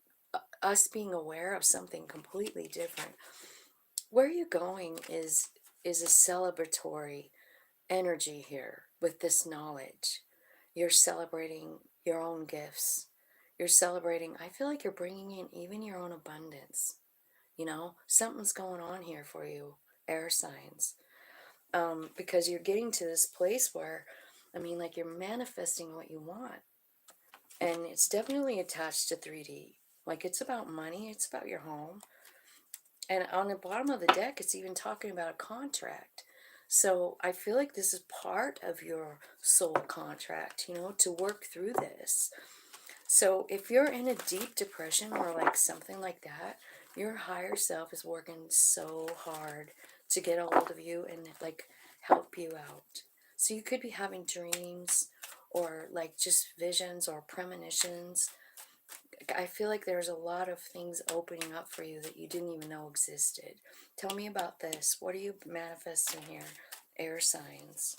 us being aware of something completely different. Where you're going is a celebratory energy here with this knowledge. You're celebrating your own gifts. You're celebrating, I feel like you're bringing in even your own abundance. Something's going on here for you, air signs. Because you're getting to this place where, like you're manifesting what you want. And it's definitely attached to 3D. Like it's about money, it's about your home. And on the bottom of the deck, it's even talking about a contract. So I feel like this is part of your soul contract, to work through this. So if you're in a deep depression or like something like that, your higher self is working so hard to get a hold of you and like help you out. So you could be having dreams or like just visions or premonitions I feel like there's a lot of things opening up for you that you didn't even know existed. Tell me about this. What are you manifesting here? Air signs.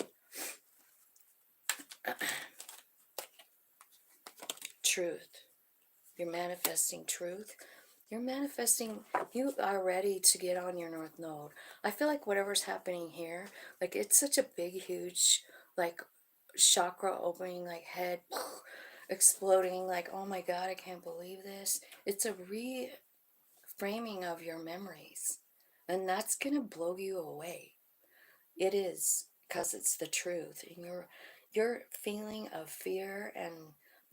Truth. You're manifesting truth. You're manifesting, you are ready to get on your North Node. I feel like whatever's happening here, like it's such a big, huge, like chakra opening, like head exploding, like, oh my God, I can't believe this. It's a reframing of your memories. And that's going to blow you away. It is, because it's the truth. And your feeling of fear and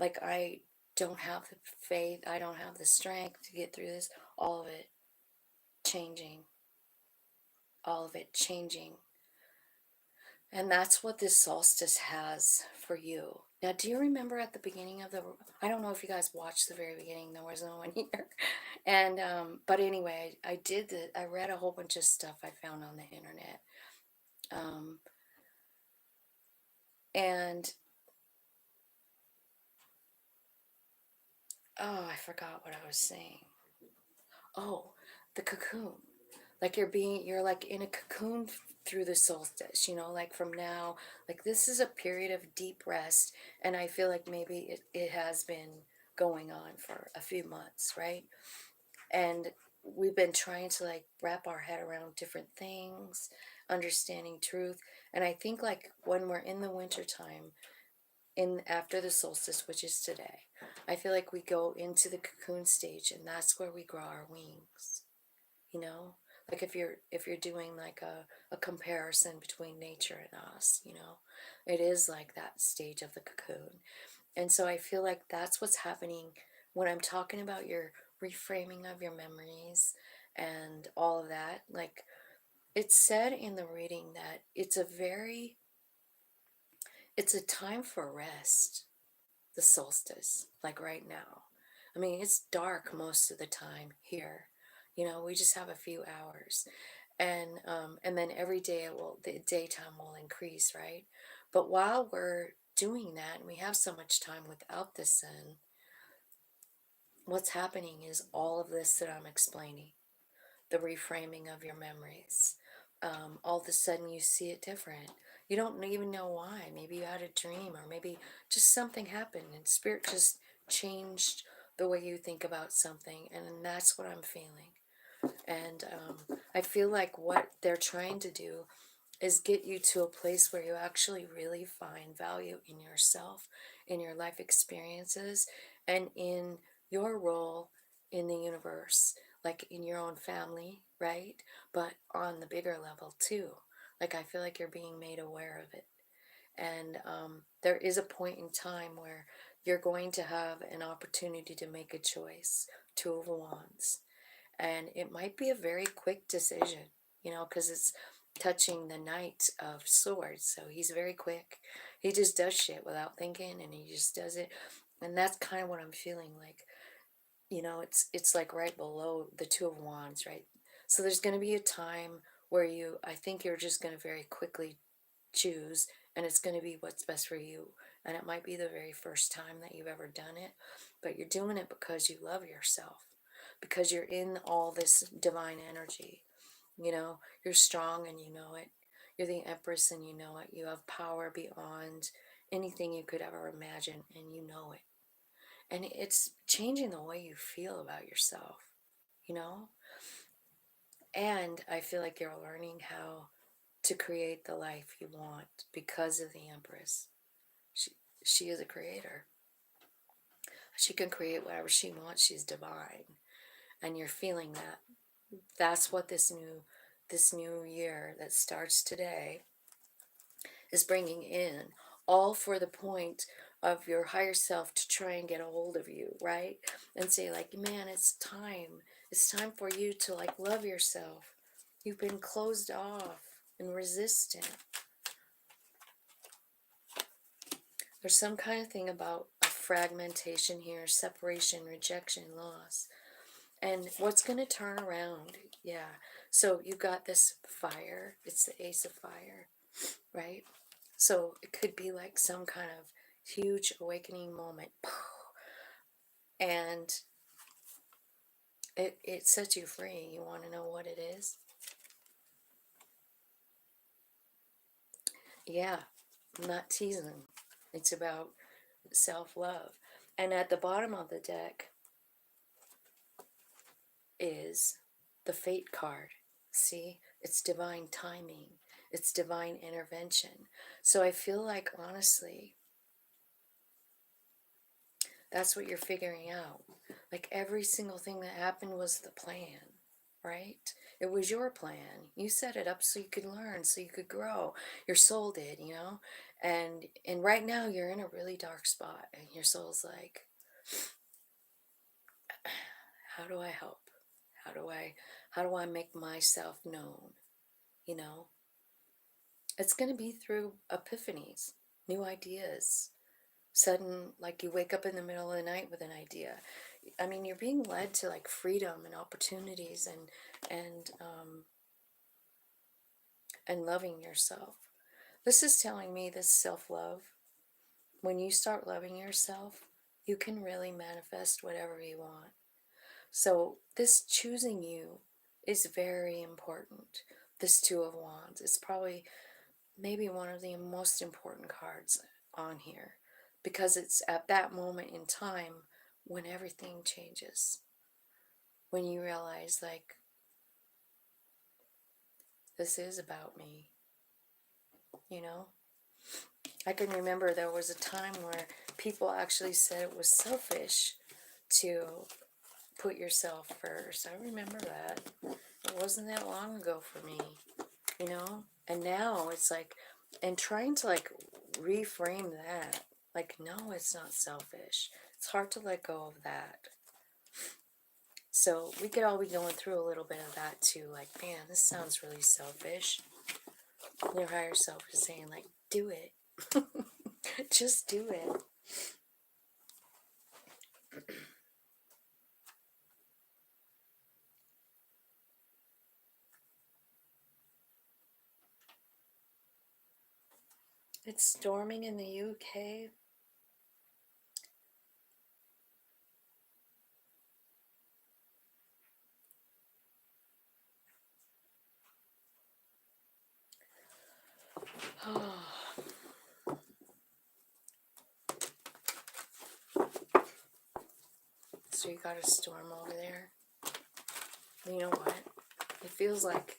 like, I don't have the faith, I don't have the strength to get through this, all of it changing, all of it changing. And that's what this solstice has for you. Now, do you remember at the beginning of the, I don't know if you guys watched the very beginning, there was no one here. And, but anyway, I read a whole bunch of stuff I found on the internet. And, oh, I forgot what I was saying. Oh, the cocoon. Like you're like in a cocoon through the solstice, like from now, like this is a period of deep rest. And I feel like maybe it has been going on for a few months, right? And we've been trying to like wrap our head around different things, understanding truth. And I think like when we're in the winter time, in after the solstice, which is today, I feel like we go into the cocoon stage, and that's where we grow our wings, you know like if you're doing like a comparison between nature and us, it is like that stage of the cocoon. And so I feel like that's what's happening when I'm talking about your reframing of your memories and all of that. Like, it's said in the reading that it's a time for rest, the solstice, like right now. I mean, it's dark most of the time here. We just have a few hours. And then every day the daytime will increase, right? But while we're doing that and we have so much time without the sun, what's happening is all of this that I'm explaining, the reframing of your memories. All of a sudden you see it different. You don't even know why. Maybe you had a dream, or maybe just something happened and spirit just changed the way you think about something. And that's what I'm feeling. And I feel like what they're trying to do is get you to a place where you actually really find value in yourself, in your life experiences, and in your role in the universe, like in your own family, right? But on the bigger level too. Like, I feel like you're being made aware of it. And there is a point in time where you're going to have an opportunity to make a choice. Two of Wands. And it might be a very quick decision, because it's touching the Knight of Swords. So he's very quick. He just does shit without thinking, and he just does it. And that's kind of what I'm feeling like. It's like right below the Two of Wands, right? So there's going to be a time where I think you're just going to very quickly choose, and it's going to be what's best for you. And it might be the very first time that you've ever done it, but you're doing it because you love yourself, because you're in all this divine energy. You're strong and you know it. You're the Empress and you know it. You have power beyond anything you could ever imagine, and you know it. And it's changing the way you feel about yourself, you know? And I feel like you're learning how to create the life you want because of the Empress. She is a creator. She can create whatever she wants. She's divine. And you're feeling that. That's what this new year that starts today is bringing in, all for the point of your higher self to try and get a hold of you, right? And say like, man, it's time for you to like love yourself. You've been closed off and resistant. There's some kind of thing about a fragmentation here, separation, rejection, loss. And what's going to turn around? Yeah. So you got this fire. It's the Ace of Fire, right? So it could be like some kind of huge awakening moment. And it sets you free. You want to know what it is? Yeah, I'm not teasing. It's about self-love. And at the bottom of the deck is the Fate card. See, it's divine timing, it's divine intervention. So I feel like, honestly, that's what you're figuring out. Like, every single thing that happened was the plan, right? It was your plan. You set it up so you could learn, so you could grow. Your soul did, you know? And right now you're in a really dark spot, and your soul's like, how do I help? How do I make myself known? You know? It's going to be through epiphanies, new ideas. Sudden, like, you wake up in the middle of the night with an idea. I mean, you're being led to like freedom and opportunities and loving yourself. This is telling me this self-love. When you start loving yourself, you can really manifest whatever you want. So this choosing you is very important. This Two of Wands is probably maybe one of the most important cards on here, because it's at that moment in time when everything changes. When you realize, like, this is about me, you know? I can remember there was a time where people actually said it was selfish to put yourself first. I remember that. It wasn't that long ago for me, you know? And now it's like, and trying to like reframe that. Like, no, it's not selfish. It's hard to let go of that. So we could all be going through a little bit of that too. Like, man, this sounds really selfish. Your higher self is saying, like, do it. Just do it. It's storming in the UK. Oh. So you got a storm over there. You know what? It feels like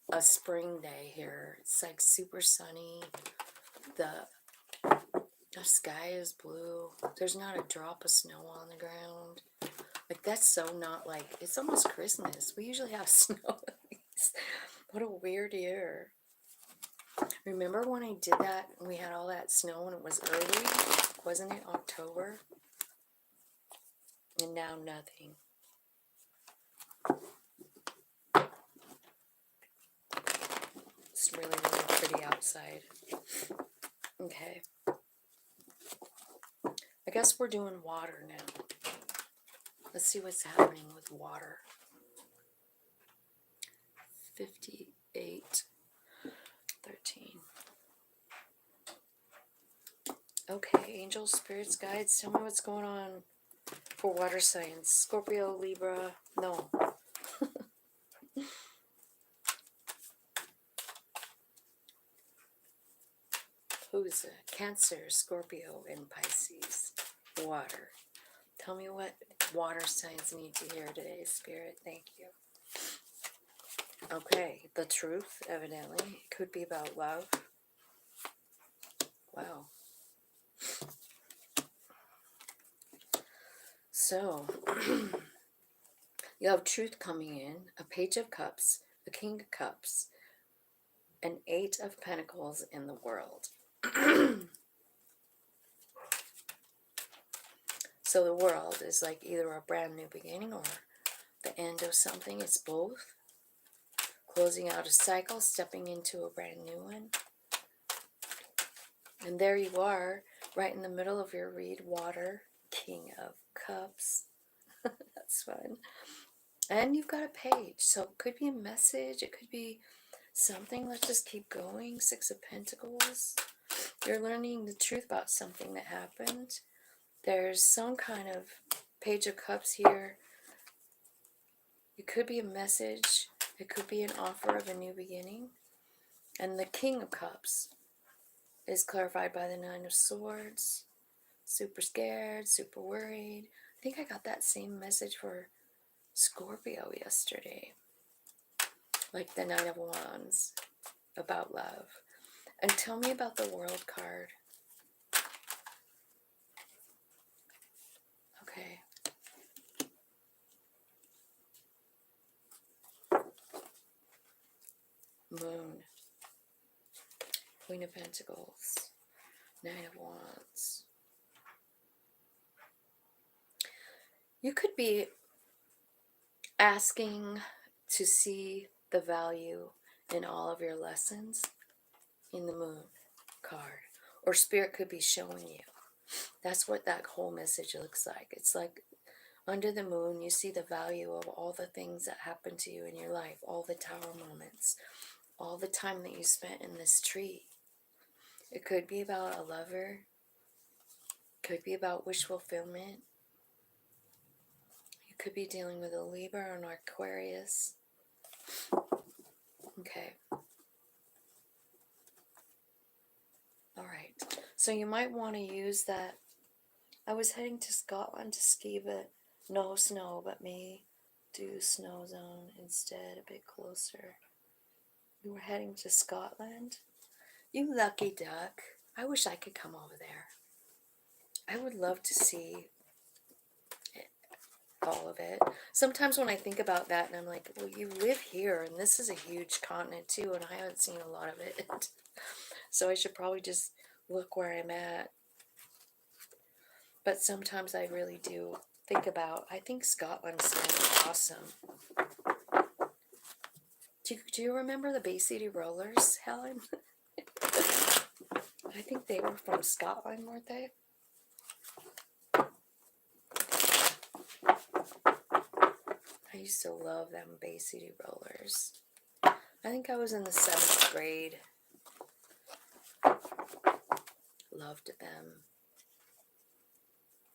a spring day here. It's like super sunny. The sky is blue. There's not a drop of snow on the ground. Like, that's so not like, it's almost Christmas. We usually have snow. What a weird year. Remember when I did that and we had all that snow and it was early? Wasn't it October? And now nothing. It's really, really pretty outside. Okay. I guess we're doing water now. Let's see what's happening with water. 58, 13. Okay, angels, spirits, guides, tell me what's going on for water signs. Scorpio, Libra, no. Who's it? Cancer, Scorpio, and Pisces. Water. Tell me what water signs need to hear today, Spirit. Thank you. Okay, the truth, evidently. It could be about love. Wow. So, you have truth coming in, a Page of Cups, a King of Cups, an Eight of Pentacles in the world. So the world is like either a brand new beginning or the end of something. It's both. Closing out a cycle, stepping into a brand new one. And there you are, right in the middle of your read, water, King of Cups. That's fun. And you've got a page, so it could be a message, it could be something. Let's just keep going. Six of Pentacles. You're learning the truth about something that happened. There's some kind of Page of Cups here. It could be a message. It could be an offer of a new beginning. And the King of Cups is clarified by the Nine of Swords. Super scared, super worried. I think I got that same message for Scorpio yesterday. Like the Nine of Wands, about love. And tell me about the World card. Okay. Moon. Queen of Pentacles. Nine of Wands. You could be asking to see the value in all of your lessons in the Moon card. Or Spirit could be showing you. That's what that whole message looks like. It's like under the moon, you see the value of all the things that happened to you in your life, all the tower moments, all the time that you spent in this tree. It could be about a lover. It could be about wish fulfillment. You could be dealing with a Libra or an Aquarius. Okay. All right. So you might want to use that. I was heading to Scotland to ski, but no snow, but may do snow zone instead, a bit closer. You were heading to Scotland? You lucky duck. I wish I could come over there. I would love to see all of it. Sometimes when I think about that and I'm like, well, you live here and this is a huge continent too, and I haven't seen a lot of it. So I should probably just look where I'm at. But sometimes I really do think about, I think Scotland sounds awesome. Do you remember the Bay City Rollers, Helen? I think they were from Scotland, weren't they? I used to love them Bay City Rollers. I think I was in the 7th grade. Loved them.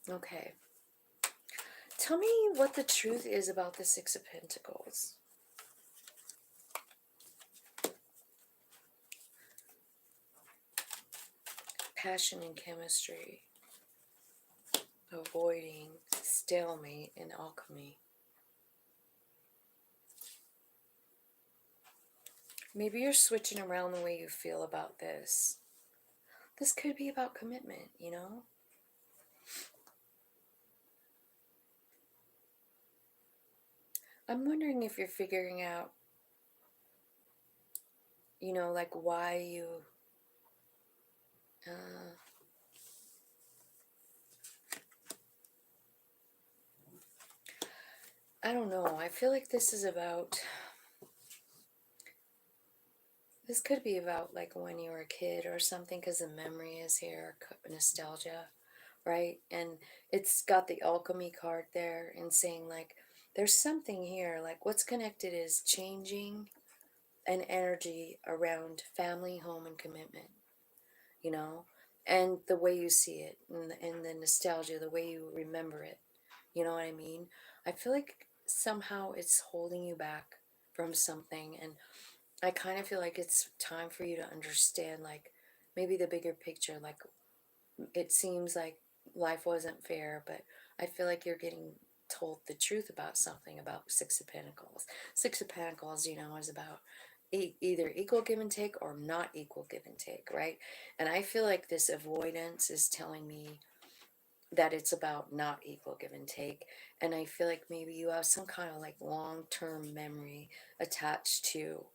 Okay. Tell me what the truth is about the Six of Pentacles. Passion and chemistry. Avoiding stalemate and alchemy. Maybe you're switching around the way you feel about this. This could be about commitment, you know? I'm wondering if you're figuring out, you know, like why you... I don't know. I feel like this is about... This could be about like when you were a kid or something, because the memory is here, nostalgia, right? And it's got the alchemy card there and saying like, there's something here, like what's connected is changing an energy around family, home, and commitment, you know? And the way you see it, and the nostalgia, the way you remember it, you know what I mean? I feel like somehow it's holding you back from something, and I kind of feel like it's time for you to understand, like, maybe the bigger picture. Like, it seems like life wasn't fair, but I feel like you're getting told the truth about something about Six of Pentacles. Six of Pentacles, you know, is about either equal give and take or not equal give and take, right? And I feel like this avoidance is telling me that it's about not equal give and take. And I feel like maybe you have some kind of like long-term memory attached to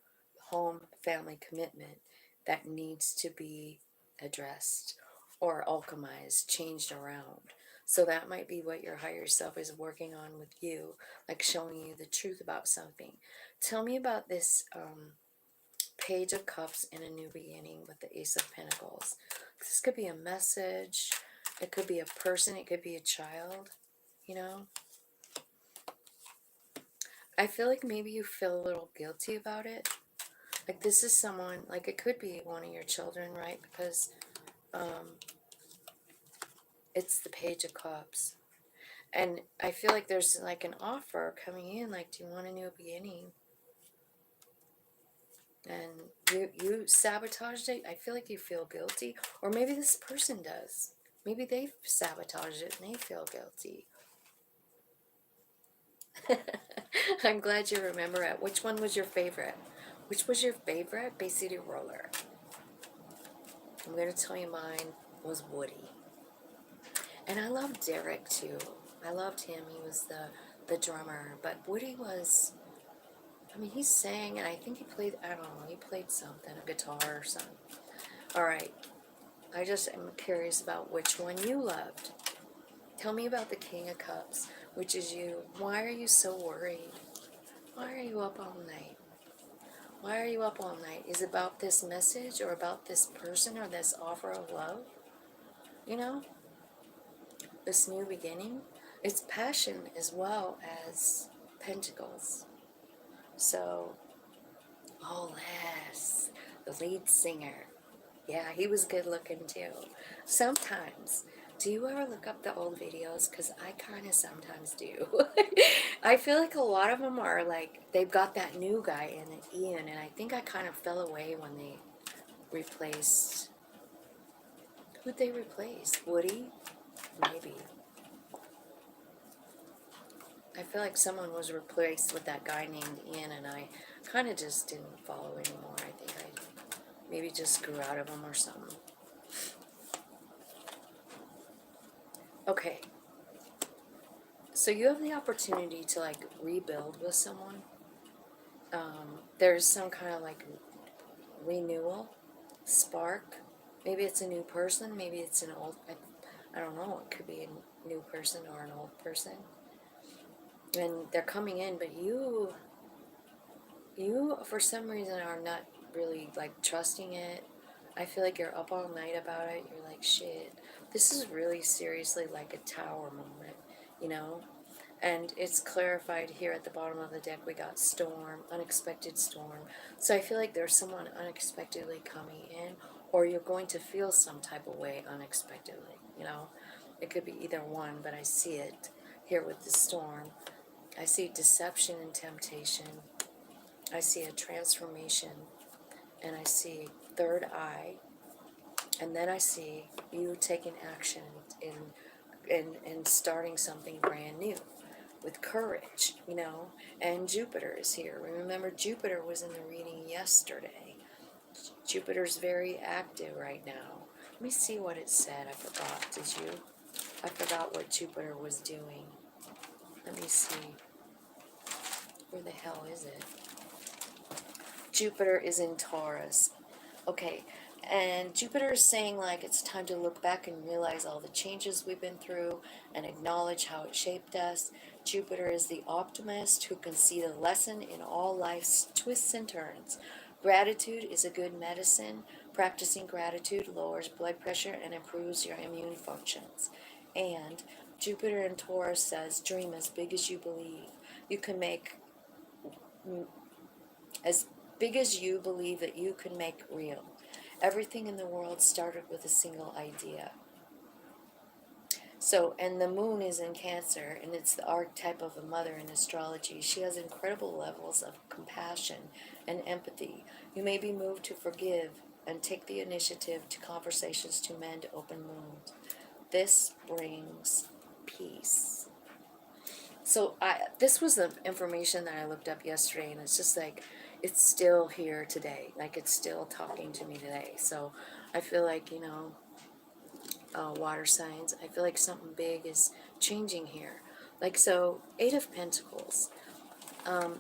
home, family commitment that needs to be addressed or alchemized, changed around. So that might be what your higher self is working on with you, like showing you the truth about something. Tell me about this Page of Cups in a new beginning with the Ace of Pentacles. This could be a message. It could be a person. It could be a child, you know. I feel like maybe you feel a little guilty about it. Like this is someone, like it could be one of your children, right? Because It's the Page of Cups. And I feel like there's like an offer coming in, like, do you want a new beginning? And you sabotaged it. I feel like you feel guilty. Or maybe this person does. Maybe they sabotaged it and they feel guilty. I'm glad you remember it. Which one was your favorite? Which was your favorite Bay City roller? I'm going to tell you mine was Woody. And I loved Derek too. I loved him. He was the drummer. But Woody was, I mean, he sang, and I think he played, I don't know, he played something, a guitar or something. All right. I just am curious about which one you loved. Tell me about the King of Cups, which is you. Why are you so worried? Why are you up all night? Why are you up all night? Is it about this message or about this person or this offer of love? You know, this new beginning? It's passion as well as pentacles. So, oh, Les, the lead singer. Yeah, he was good looking too. Sometimes. Do you ever look up the old videos? Because I kind of sometimes do. I feel like a lot of them are like, they've got that new guy in it, Ian, and I think I kind of fell away when they replaced, who'd they replace? Woody? Maybe. I feel like someone was replaced with that guy named Ian, and I kind of just didn't follow anymore. I think I maybe just grew out of him or something. Okay. So you have the opportunity to like rebuild with someone. There's some kind of like renewal, spark. Maybe it's a new person. Maybe it's an old. I don't know. It could be a new person or an old person. And they're coming in, but you for some reason are not really like trusting it. I feel like you're up all night about it. You're like, shit. This is really seriously like a tower moment, you know? And it's clarified here at the bottom of the deck. We got storm, unexpected storm. So I feel like there's someone unexpectedly coming in, or you're going to feel some type of way unexpectedly, you know? It could be either one, but I see it here with the storm. I see deception and temptation. I see a transformation, and I see third eye, and then I see you taking action in starting something brand new with courage, you know. And Jupiter is here. Remember, Jupiter was in the reading yesterday. Jupiter's very active right now. Let me see what it said. I forgot. Did you? I forgot what Jupiter was doing. Let me see. Where the hell is it? Jupiter is in Taurus. Okay, and Jupiter is saying like it's time to look back and realize all the changes we've been through and acknowledge how it shaped us. Jupiter is the optimist who can see the lesson in all life's twists and turns. Gratitude is a good medicine. Practicing gratitude lowers blood pressure and improves your immune functions. And Jupiter in Taurus says, dream as big as you believe. You can make as big as you believe that you can make real. Everything in the world started with a single idea. So, and the moon is in Cancer, and it's the archetype of a mother in astrology. She has incredible levels of compassion and empathy. You may be moved to forgive and take the initiative to conversations to mend open wounds. This brings peace. So this was the information that I looked up yesterday, and it's just like, it's still here today. Like, it's still talking to me today. So I feel like, you know, water signs, I feel like something big is changing here. Like, so, Eight of Pentacles.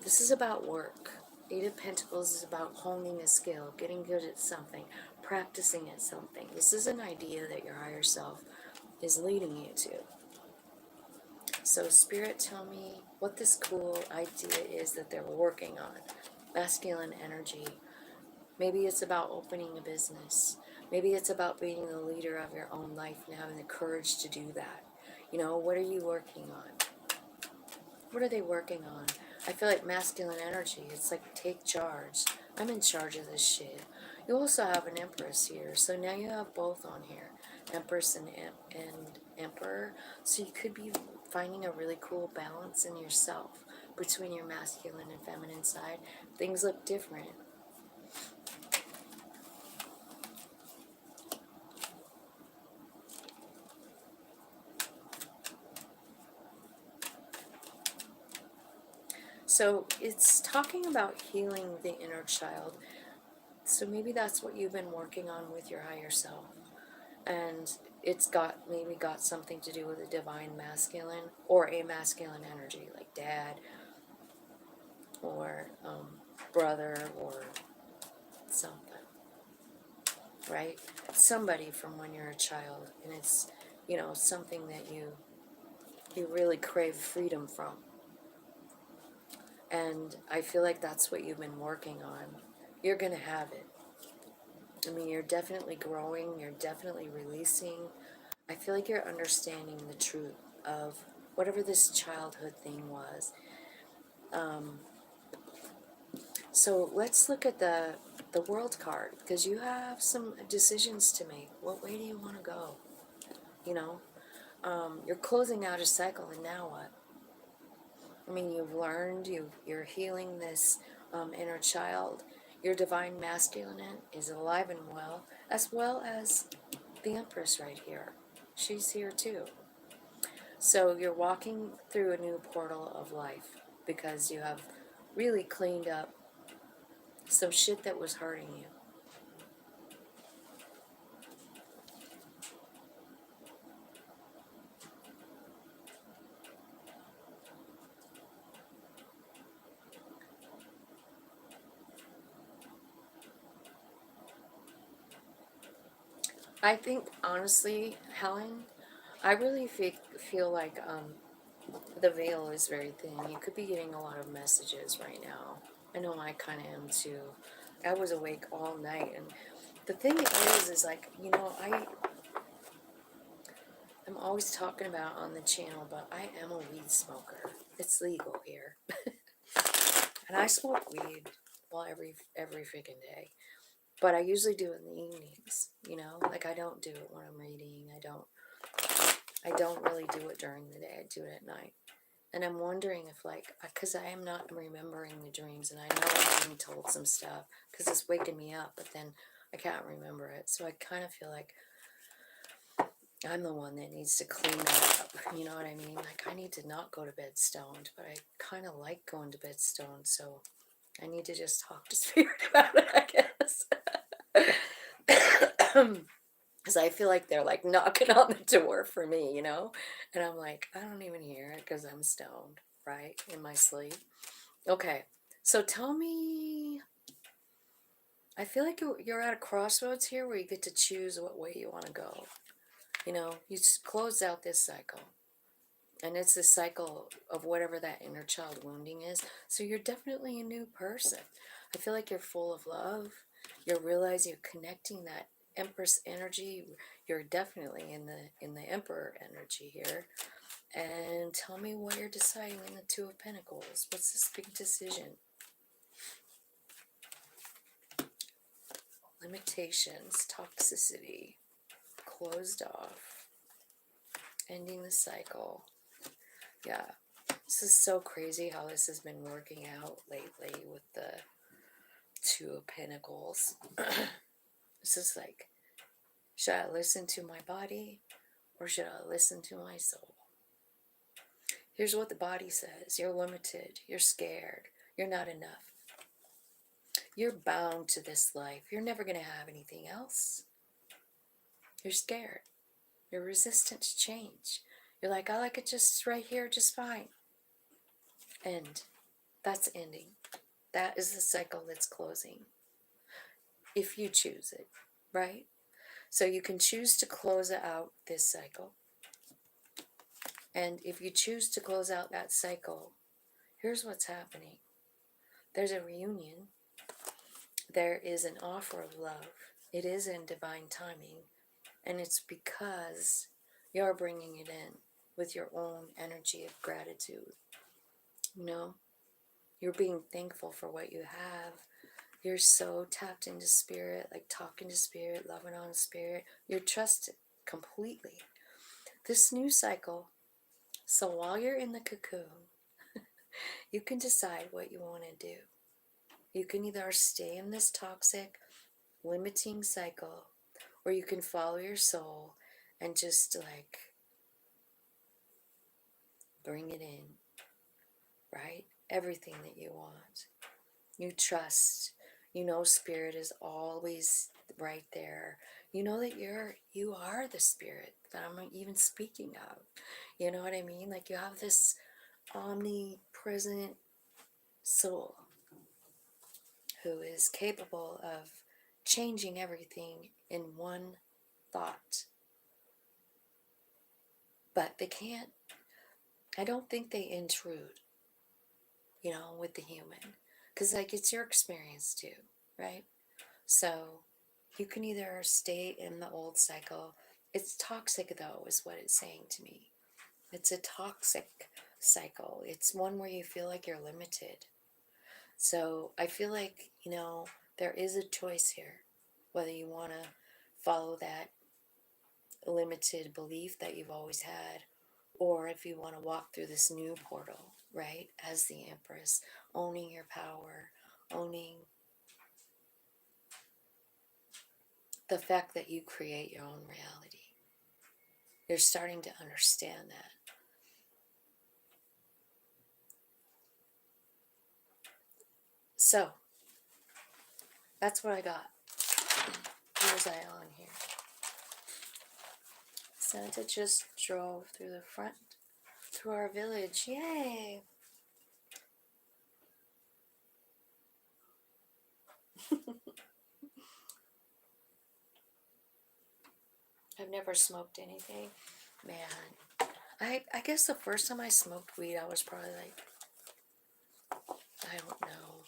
This is about work. Eight of Pentacles is about honing a skill, getting good at something, practicing at something. This is an idea that your higher self is leading you to. So Spirit, tell me what this cool idea is that they're working on. Masculine energy. Maybe it's about opening a business. Maybe it's about being the leader of your own life and having the courage to do that. You know, what are you working on? What are they working on? I feel like masculine energy. It's like take charge. I'm in charge of this shit. You also have an Empress here. So now you have both on here. Empress and Emperor. So you could be finding a really cool balance in yourself between your masculine and feminine side. Things look different. So it's talking about healing the inner child. So maybe that's what you've been working on with your higher self. And it's maybe got something to do with a divine masculine or a masculine energy, like dad or brother or something, right? Somebody from when you're a child, and it's, something that you really crave freedom from. And I feel like that's what you've been working on. You're going to have it. I mean, you're definitely growing, you're definitely releasing. I feel like you're understanding the truth of whatever this childhood thing was. So let's look at the world card, because you have some decisions to make. What way do you want to go? You know, you're closing out a cycle, and now what? I mean, you've learned, you're healing this inner child. Your divine masculine is alive and well as the Empress right here. She's here too. So you're walking through a new portal of life because you have really cleaned up some shit that was hurting you. I think, honestly, Helen, I really feel like the veil is very thin. You could be getting a lot of messages right now. I know I kind of am too. I was awake all night, and the thing is like, I'm always talking about on the channel, but I am a weed smoker. It's legal here, and I smoke weed, well, every freaking day. But I usually do it in the evenings. Like I don't do it when I'm reading. I don't really do it during the day. I do it at night. And I'm wondering if, like, because I am not remembering the dreams, and I know I'm being told some stuff because it's waking me up, but then I can't remember it. So I kind of feel like I'm the one that needs to clean that up. You know what I mean? Like, I need to not go to bed stoned, but I kind of like going to bed stoned. So I need to just talk to Spirit about it, I guess. Because I feel like they're like knocking on the door for me, and I'm like, I don't even hear it because I'm stoned, right, in my sleep. Okay, so tell me, I feel like you're at a crossroads here where you get to choose what way you want to go. You close out this cycle, and it's the cycle of whatever that inner child wounding is. So you're definitely a new person. I feel like you're full of love. You're realizing you're connecting that Empress energy. You're definitely in the Emperor energy here. And tell me what you're deciding in the Two of Pentacles. What's this big decision? Limitations, toxicity, closed off, ending the cycle. Yeah, this is so crazy how this has been working out lately with the Two of Pentacles. This is like, should I listen to my body or should I listen to my soul? Here's what the body says. You're limited. You're scared. You're not enough. You're bound to this life. You're never going to have anything else. You're scared. You're resistant to change. You're like, I like it just right here, just fine. And that's ending. That is the cycle that's closing. If you choose it, right? So you can choose to close out this cycle. And if you choose to close out that cycle, here's what's happening. There's a reunion. There is an offer of love. It is in divine timing. And it's because you're bringing it in with your own energy of gratitude. You're being thankful for what you have. You're so tapped into spirit, like talking to spirit, loving on spirit. You're trusted. completely. This new cycle, so while you're in the cocoon, you can decide what you want to do. You can either stay in this toxic, limiting cycle, or you can follow your soul and just like bring it in, right? Everything that you want. You trust. You know spirit is always right there. You know that you are the spirit that I'm even speaking of. You know what I mean? Like you have this omnipresent soul who is capable of changing everything in one thought. But they can't, I don't think they intrude, with the human. Because, like, it's your experience too, right? So you can either stay in the old cycle. It's toxic, though, is what it's saying to me. It's a toxic cycle. It's one where you feel like you're limited. So I feel like, there is a choice here, whether you want to follow that limited belief that you've always had, or if you want to walk through this new portal, right, as the Empress, owning your power, owning the fact that you create your own reality. You're starting to understand that. So, that's what I got. Here's I on here. Santa just drove through the front, through our village. Yay! I've never smoked anything. Man, I guess the first time I smoked weed, I was probably like, I don't know.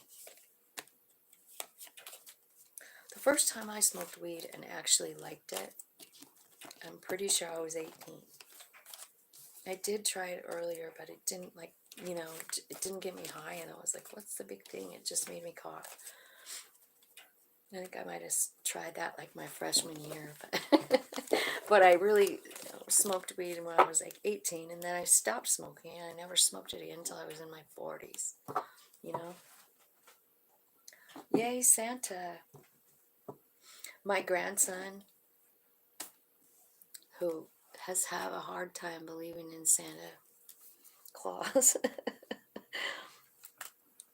The first time I smoked weed and actually liked it, I'm pretty sure I was 18. I did try it earlier, but it didn't it didn't get me high, and I was like, what's the big thing? It just made me cough. I think I might have tried that like my freshman year, but but I really smoked weed when I was like 18, and then I stopped smoking, and I never smoked it again until I was in my 40s, Yay, Santa. My grandson, who has had a hard time believing in Santa Claus.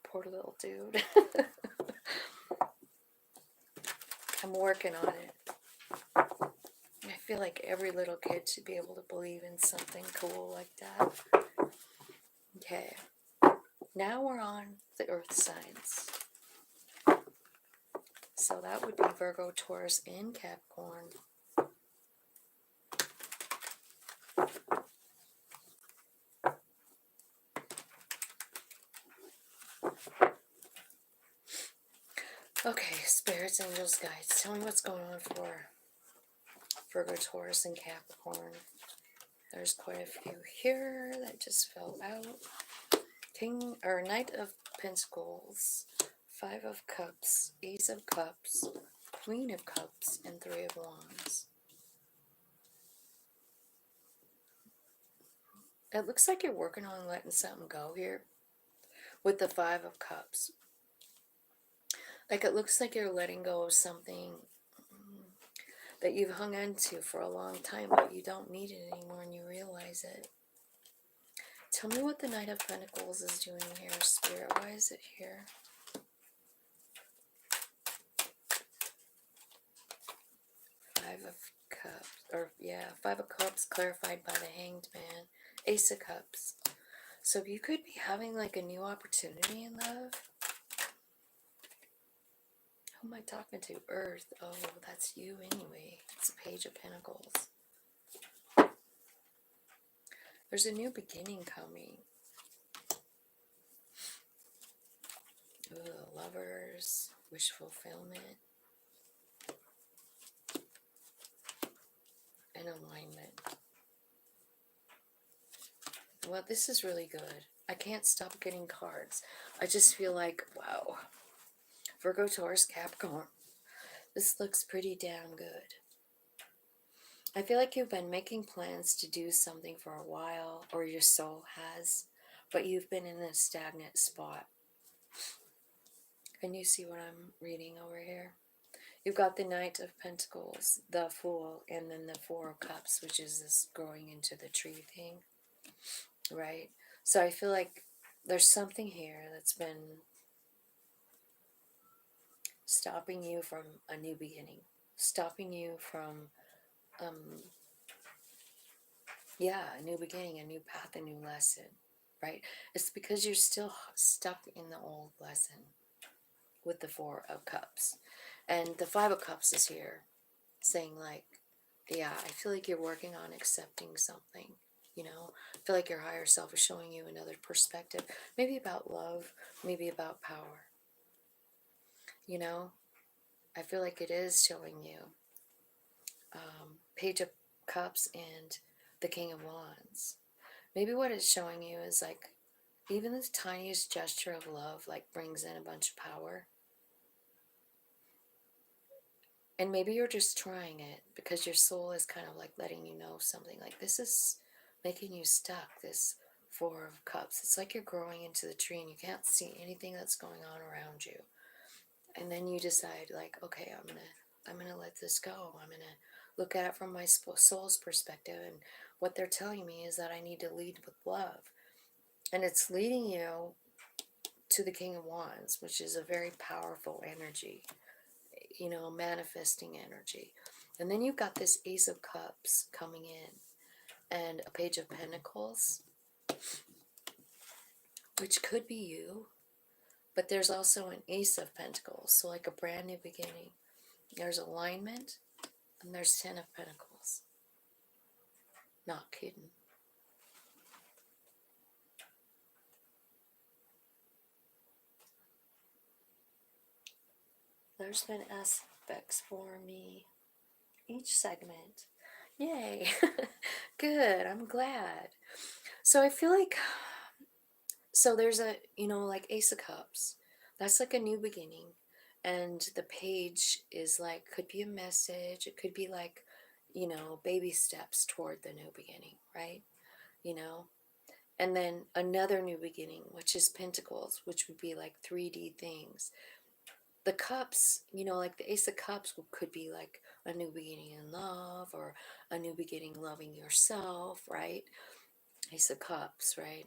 Poor little dude. I'm working on it. I feel like every little kid should be able to believe in something cool like that. Okay. Now we're on the earth signs. So that would be Virgo, Taurus, and Capricorn. Okay, spirits, angels, guides. Tell me what's going on for Virgo, Taurus, and Capricorn. There's quite a few here that just fell out. Knight of Pentacles, Five of Cups, Ace of Cups, Queen of Cups, and Three of Wands. It looks like you're working on letting something go here with the Five of Cups. Like it looks like you're letting go of something that you've hung on to for a long time, but you don't need it anymore and you realize it. Tell me what the Knight of Pentacles is doing here, Spirit. Why is it here? Five of Cups clarified by the Hanged Man. Ace of Cups. So you could be having like a new opportunity in love. Who am I talking to? Earth. Oh, that's you anyway. It's a Page of Pentacles. There's a new beginning coming. Ooh, Lovers. Wish fulfillment. And alignment. Well, this is really good. I can't stop getting cards. I just feel like, wow. Virgo, Taurus, Capricorn. This looks pretty damn good. I feel like you've been making plans to do something for a while, or your soul has, but you've been in a stagnant spot. Can you see what I'm reading over here? You've got the Knight of Pentacles, the Fool, and then the Four of Cups, which is this growing into the tree thing, right? So I feel like there's something here that's been stopping you from a new beginning, stopping you from, yeah, a new beginning, a new path, a new lesson, right? It's because you're still stuck in the old lesson with the Four of Cups. And the Five of Cups is here saying, like, yeah, I feel like you're working on accepting something. You know, I feel like your higher self is showing you another perspective, maybe about love, maybe about power. You know, I feel like it is showing you Page of Cups and the King of Wands. Maybe what it's showing you is like even the tiniest gesture of love like brings in a bunch of power. And maybe you're just trying it because your soul is kind of like letting you know something, like this is making you stuck, this Four of Cups. It's like you're growing into the tree and you can't see anything that's going on around you. And then you decide, like, okay, I'm gonna let this go. I'm gonna look at it from my soul's perspective, and what they're telling me is that I need to lead with love. And it's leading you to the King of Wands, which is a very powerful energy, you know, manifesting energy. And then you've got this Ace of Cups coming in and a Page of Pentacles, which could be you, but there's also an Ace of Pentacles, so like a brand new beginning. There's alignment, and there's 10 of Pentacles. Not kidding. There's been aspects for me each segment. Yay. Good, I'm glad. So I feel like, so there's a, you know, like Ace of Cups. That's like a new beginning. And the page is like, could be a message. It could be like, you know, baby steps toward the new beginning, right? You know? And then another new beginning, which is Pentacles, which would be like 3D things. The cups, you know, like the Ace of Cups could be like a new beginning in love, or a new beginning loving yourself, right? Ace of Cups, right?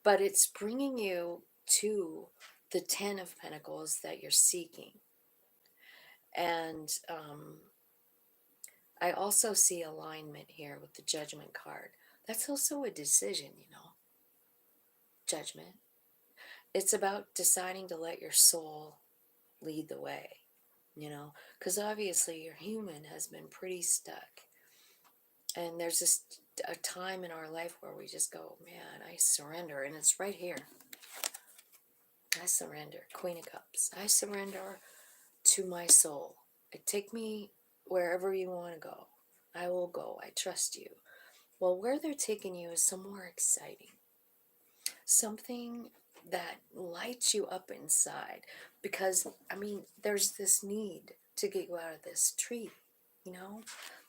But it's bringing you to the 10 of Pentacles that you're seeking. And I also see alignment here with the Judgment card. That's also a decision, you know, judgment. It's about deciding to let your soul lead the way, you know, because obviously your human has been pretty stuck. And there's just a time in our life where we just go, man, I surrender. And it's right here. I surrender. Queen of Cups. I surrender to my soul. Take me wherever you want to go. I will go. I trust you. Well, where they're taking you is somewhere exciting. Something that lights you up inside. Because, I mean, there's this need to get you out of this tree, you know?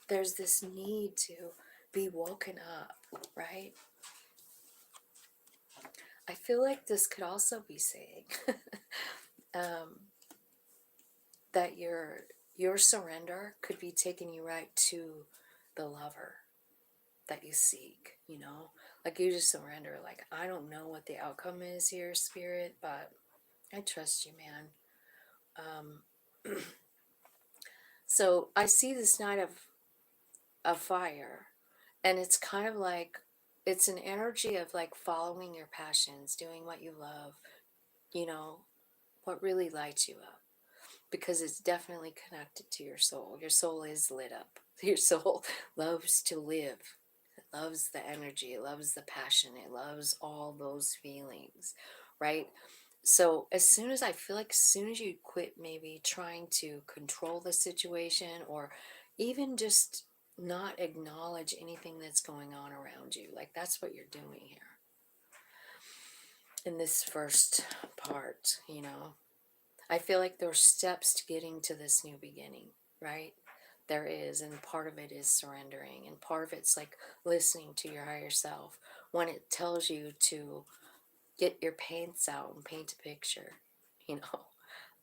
There's this need to be woken up, right? I feel like this could also be saying that your surrender could be taking you right to the lover that you seek, you know? Like you just surrender, like, I don't know what the outcome is here, Spirit, but I trust you, man. So I see this Knight of Fire, and it's kind of like, it's an energy of like following your passions, doing what you love, you know, what really lights you up, because it's definitely connected to your soul. Your soul is lit up. Your soul loves to live. It loves the energy. It loves the passion. It loves all those feelings, right? So as soon as I feel like, as soon as you quit maybe trying to control the situation, or even just not acknowledge anything that's going on around you, like that's what you're doing here in this first part, you know. I feel like there's steps to getting to this new beginning, right? there is, and part of it is surrendering, and part of it's like listening to your higher self when it tells you to get your paints out and paint a picture. You know,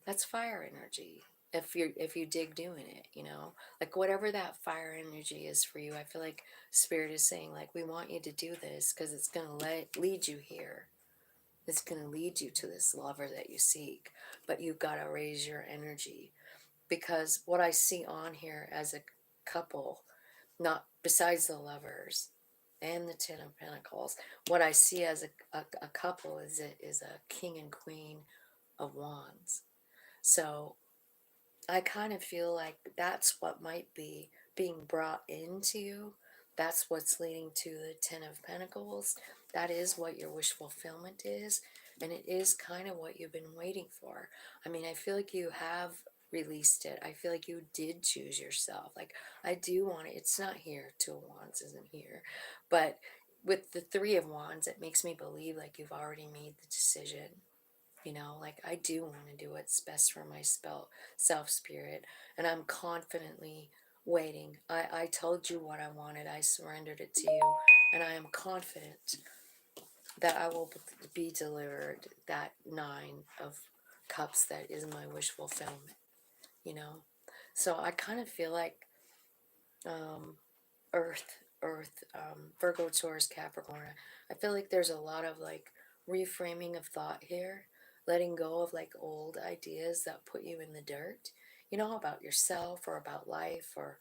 that's fire energy. If you dig doing it, like whatever that fire energy is for you, I feel like spirit is saying like we want you to do this because it's gonna lead you here. It's gonna lead you to this lover that you seek, but you've got to raise your energy, because what I see on here as a couple, not besides the lovers and the Ten of Pentacles, what I see as a couple is a king and queen of wands. So I kind of feel like that's what might be being brought into you. That's what's leading to the Ten of Pentacles. That is what your wish fulfillment is. And it is kind of what you've been waiting for. I mean, I feel like you have released it. I feel like you did choose yourself. Like, I do want it. It's not here. Two of Wands isn't here. But with the Three of Wands, it makes me believe like you've already made the decision. Like I do want to do what's best for my self spirit, and I'm confidently waiting. I told you what I wanted, I surrendered it to you, and I am confident that I will be delivered that Nine of Cups that is my wish fulfillment. So I kind of feel like um, Earth, Virgo, Taurus, Capricorn. I feel like there's a lot of like reframing of thought here, letting go of like old ideas that put you in the dirt, about yourself or about life or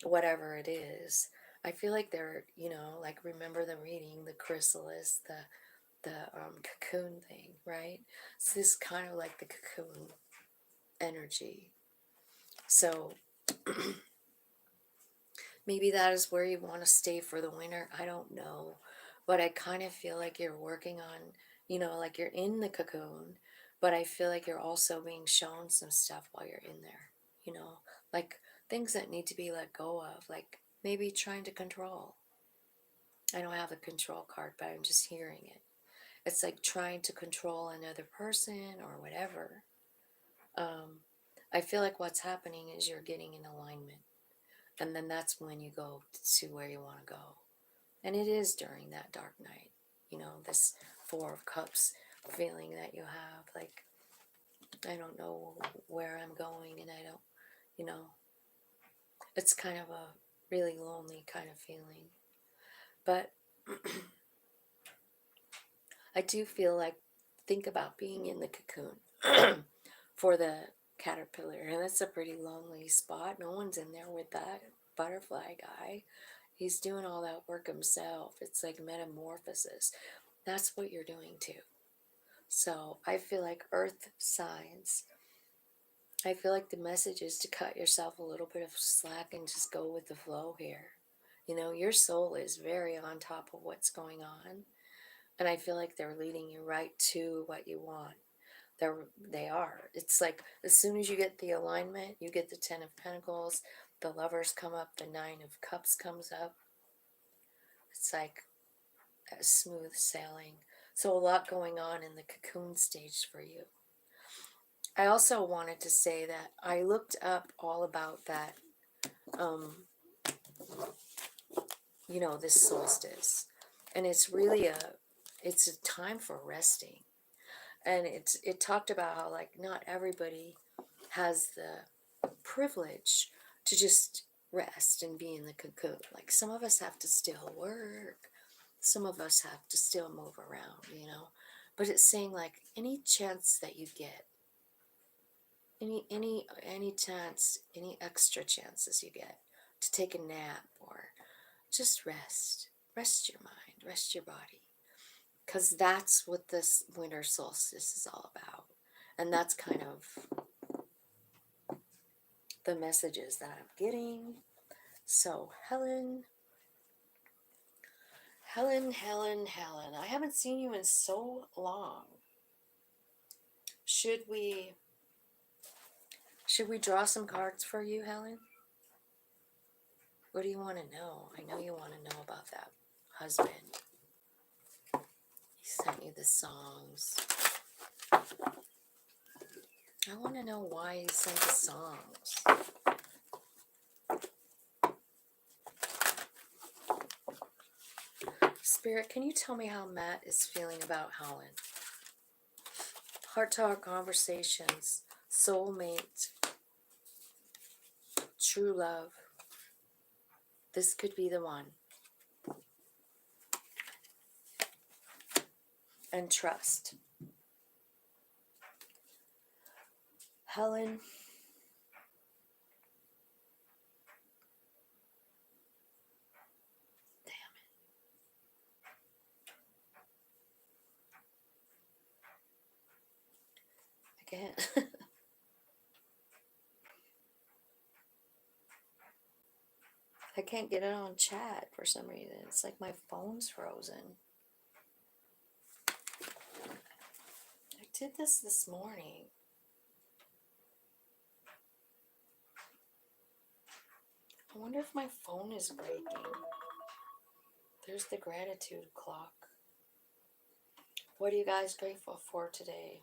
whatever it is. I feel like they're, like remember the reading, the chrysalis, the cocoon thing, right? It's this kind of like the cocoon energy. So maybe that is where you want to stay for the winter. I don't know. But I kind of feel like you're working on, like you're in the cocoon, but I feel like you're also being shown some stuff while you're in there, like things that need to be let go of, like maybe trying to control. I don't have the control card, but I'm just hearing it. It's like trying to control another person or whatever. I feel like what's happening is you're getting in alignment. And then that's when you go to where you want to go. And it is during that dark night, this Four of Cups feeling that you have. Like, I don't know where I'm going, and I don't, it's kind of a really lonely kind of feeling. But I do feel like, think about being in the cocoon for the caterpillar. And that's a pretty lonely spot. No one's in there with that butterfly guy. He's doing all that work himself. It's like metamorphosis. That's what you're doing too. So I feel like earth signs. I feel like the message is to cut yourself a little bit of slack and just go with the flow here. Your soul is very on top of what's going on. And I feel like they're leading you right to what you want. They are. It's like as soon as you get the alignment, you get the Ten of Pentacles, the Lovers come up, the Nine of Cups comes up. It's like a smooth sailing. So a lot going on in the cocoon stage for you. I also wanted to say that I looked up all about that, this solstice. And it's really it's a time for resting. And it talked about how like not everybody has the privilege to just rest and be in the cocoon. Like some of us have to still work. Some of us have to still move around. But it's saying like any chance that you get, any chance, any extra chances you get to take a nap or just rest your mind, rest your body, because that's what this winter solstice is all about. And that's kind of the messages that I'm getting. So Helen, I haven't seen you in so long. Should we draw some cards for you, Helen? What do you want to know? I know you want to know about that husband. He sent you the songs. I want to know why he sent the songs. Spirit, can you tell me how Matt is feeling about Helen? Heart talk conversations, soulmate, true love. This could be the one. And trust. Helen, again. I can't get it on chat for some reason. It's like my phone's frozen. I did this morning. I wonder if my phone is breaking. There's the gratitude clock. What are you guys grateful for today?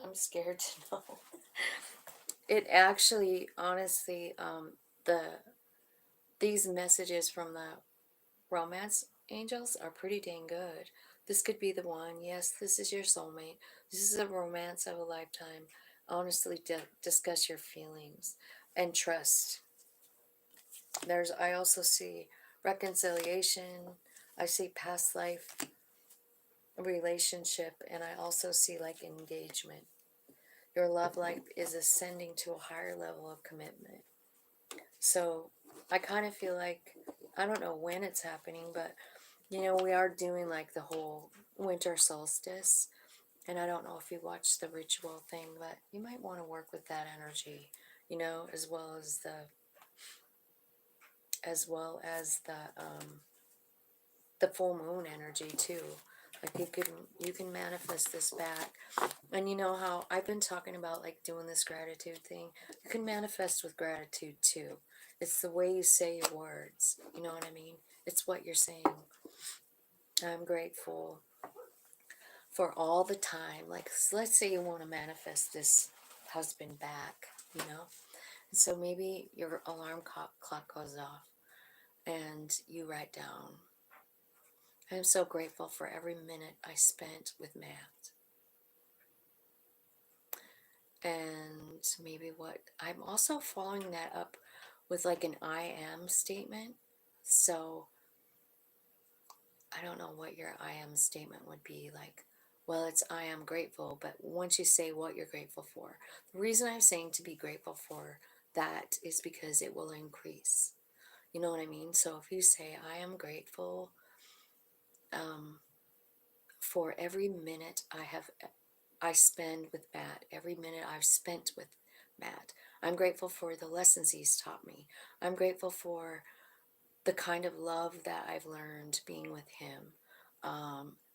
I'm scared to know. It actually, honestly, these messages from the romance angels are pretty dang good. This could be the one. Yes, this is your soulmate. This is a romance of a lifetime. Honestly, discuss your feelings and trust. I also see reconciliation. I see past life relationship, and I also see like engagement. Your love life is ascending to a higher level of commitment. So I kind of feel like, I don't know when it's happening, but you know, we are doing like the whole winter solstice. And I don't know if you watched the ritual thing, but you might want to work with that energy, you know, as well as the full moon energy too. Like you can manifest this back. And you know how I've been talking about like doing this gratitude thing. You can manifest with gratitude too. It's the way you say your words. You know what I mean? It's what you're saying. I'm grateful for all the time. Like, let's say you want to manifest this husband back, you know? So maybe your alarm clock goes off and you write down, I'm so grateful for every minute I spent with Matt. And maybe I'm also following that up with like an I am statement. So I don't know what your I am statement would be like. Well, it's I am grateful, but once you say what you're grateful for, the reason I'm saying to be grateful for that is because it will increase. You know what I mean? So if you say I am grateful for every minute I spend with Matt, every minute I've spent with Matt. I'm grateful for the lessons he's taught me. I'm grateful for the kind of love that I've learned being with him.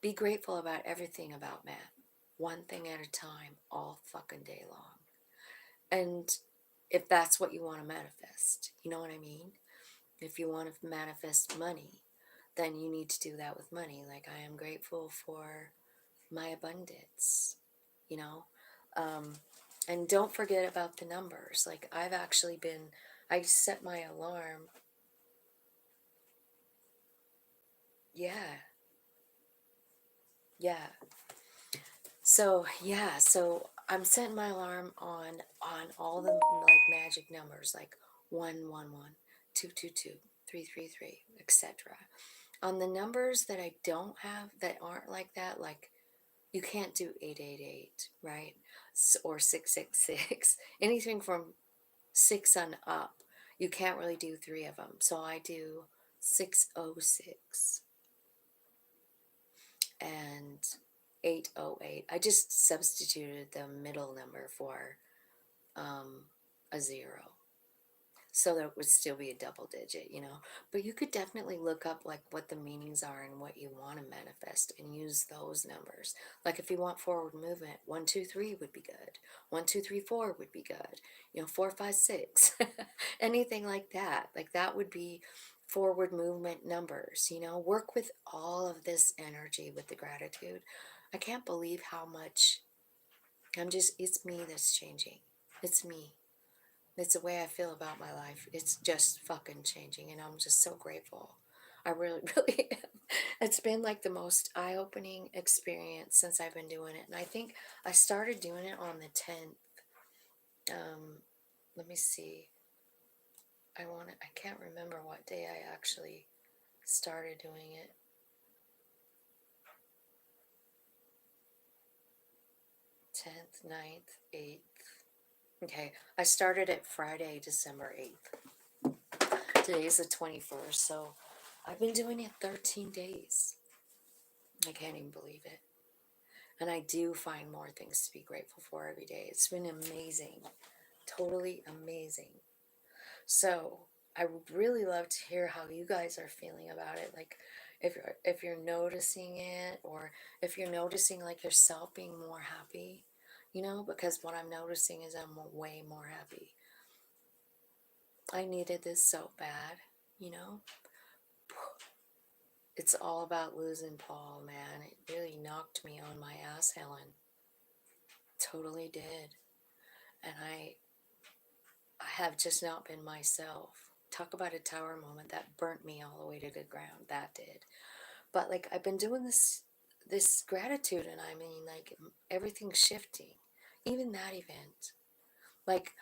Be grateful about everything about Matt, one thing at a time, all fucking day long. And if that's what you want to manifest, you know what I mean? If you want to manifest money, then you need to do that with money. Like, I am grateful for my abundance, you know? And don't forget about the numbers. Like, I set my alarm. Yeah. Yeah. So I'm setting my alarm on all the like magic numbers, like 111, 222, 333, etc. On the numbers that I don't have, that aren't like that, like you can't do 888, right? Or 666. Anything from 6 on up, you can't really do 3 of them. So I do 606 and 808. I just substituted the middle number for a 0. So there would still be a double digit, you know. But you could definitely look up like what the meanings are and what you want to manifest and use those numbers. Like if you want forward movement, 1, 2, 3 would be good. 1, 2, 3, 4 would be good. You know, 4, 5, 6. Anything like that. Like that would be forward movement numbers, you know. Work with all of this energy with the gratitude. I can't believe how much it's me that's changing. It's me. It's the way I feel about my life. It's just fucking changing, and I'm just so grateful. I really, really am. It's been like the most eye-opening experience since I've been doing it. And I think I started doing it on the 10th. Let me see. I can't remember what day I actually started doing it. 10th, 9th, 8th. Okay, I started it Friday, December 8th. Today's the 21st, so I've been doing it 13 days. I can't even believe it. And I do find more things to be grateful for every day. It's been amazing. Totally amazing. So I would really love to hear how you guys are feeling about it. Like if you're noticing it, or if you're noticing like yourself being more happy, because what I'm noticing is I'm way more happy. I needed this so bad, you know. It's all about losing Paul, man. It really knocked me on my ass, Helen. Totally did. And I have just not been myself. Talk about a tower moment that burnt me all the way to the ground. That did. But like I've been doing this gratitude, and I mean like everything's shifting. Even that event. Like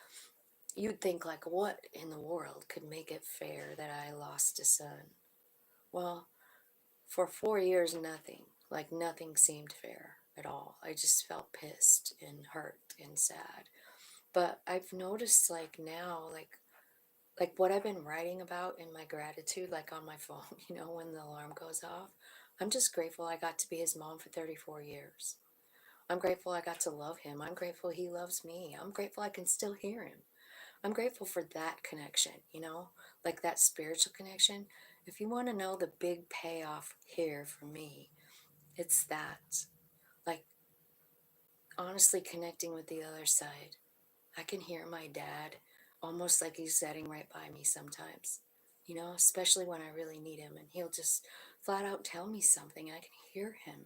you'd think like what in the world could make it fair that I lost a son? Well, for 4 years nothing. Like nothing seemed fair at all. I just felt pissed and hurt and sad. But I've noticed like now, like what I've been writing about in my gratitude, like on my phone, when the alarm goes off. I'm just grateful I got to be his mom for 34 years. I'm grateful I got to love him. I'm grateful he loves me. I'm grateful I can still hear him. I'm grateful for that connection, like that spiritual connection. If you want to know the big payoff here for me, it's that. Like, honestly connecting with the other side. I can hear my dad almost like he's sitting right by me sometimes, especially when I really need him. And he'll just flat out tell me something. I can hear him.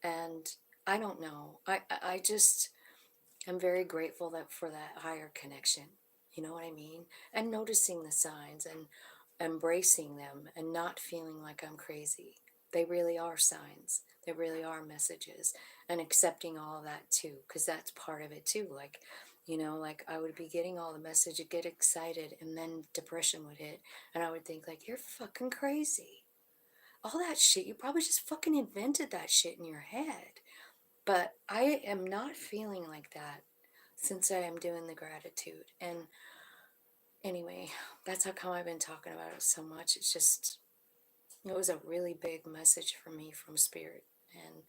And I don't know. I just am very grateful that for that higher connection. You know what I mean? And noticing the signs and embracing them and not feeling like I'm crazy. They really are signs. They really are messages. And accepting all of that too, because that's part of it too. Like, like I would be getting all the message, I'd get excited, and then depression would hit. And I would think like, you're fucking crazy. All that shit, you probably just fucking invented that shit in your head. But I am not feeling like that since I am doing the gratitude. And anyway, that's how come I've been talking about it so much. It was a really big message for me from Spirit. And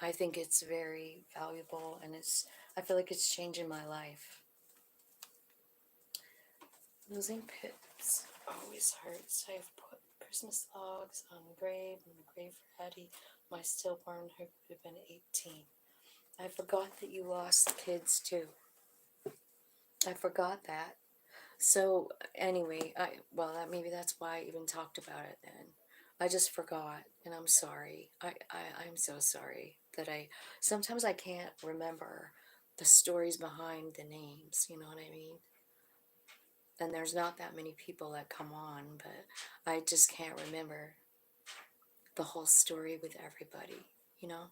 I think it's very valuable, and I feel like it's changing my life. Losing Pips always hurts. I have put Christmas logs on the grave and the grave for Hattie, my stillborn, who could have been 18. I forgot that you lost kids too. I forgot that. So anyway, maybe that's why I even talked about it then. I just forgot, and I'm sorry. I'm so sorry that sometimes I can't remember the stories behind the names, you know what I mean? And there's not that many people that come on, but I just can't remember the whole story with everybody, you know?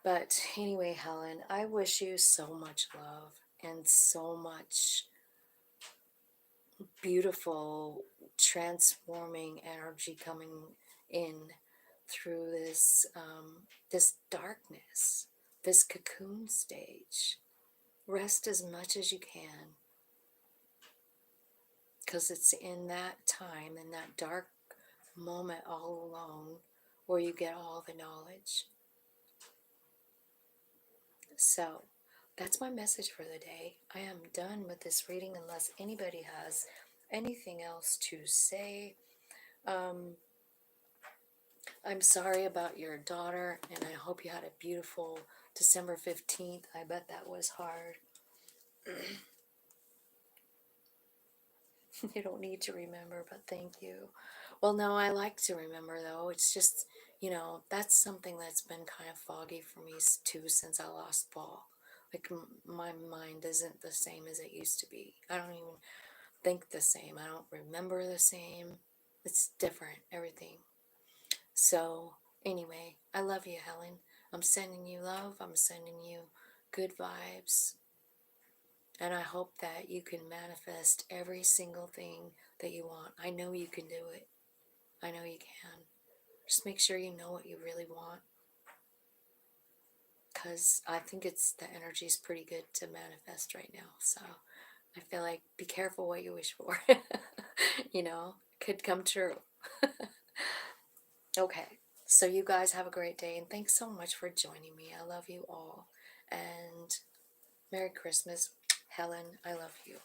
But anyway, Helen, I wish you so much love and so much beautiful, transforming energy coming in through this darkness, this cocoon stage. Rest as much as you can, because it's in that time, in that dark moment all alone, where you get all the knowledge. So that's my message for the day. I am done with this reading unless anybody has anything else to say. I'm sorry about your daughter, and I hope you had a beautiful December 15th. I bet that was hard. You don't need to remember, but thank you. Well, no, I like to remember, though. It's just, that's something that's been kind of foggy for me, too, since I lost Paul. Like, my mind isn't the same as it used to be. I don't even think the same. I don't remember the same. It's different, everything. So, anyway, I love you, Helen. I'm sending you love. I'm sending you good vibes. And I hope that you can manifest every single thing that you want. I know you can do it. I know you can. Just make sure you know what you really want. Because I think the energy is pretty good to manifest right now. So I feel like be careful what you wish for. You know, could come true. Okay, so you guys have a great day, and thanks so much for joining me. I love you all, and Merry Christmas. Helen, I love you.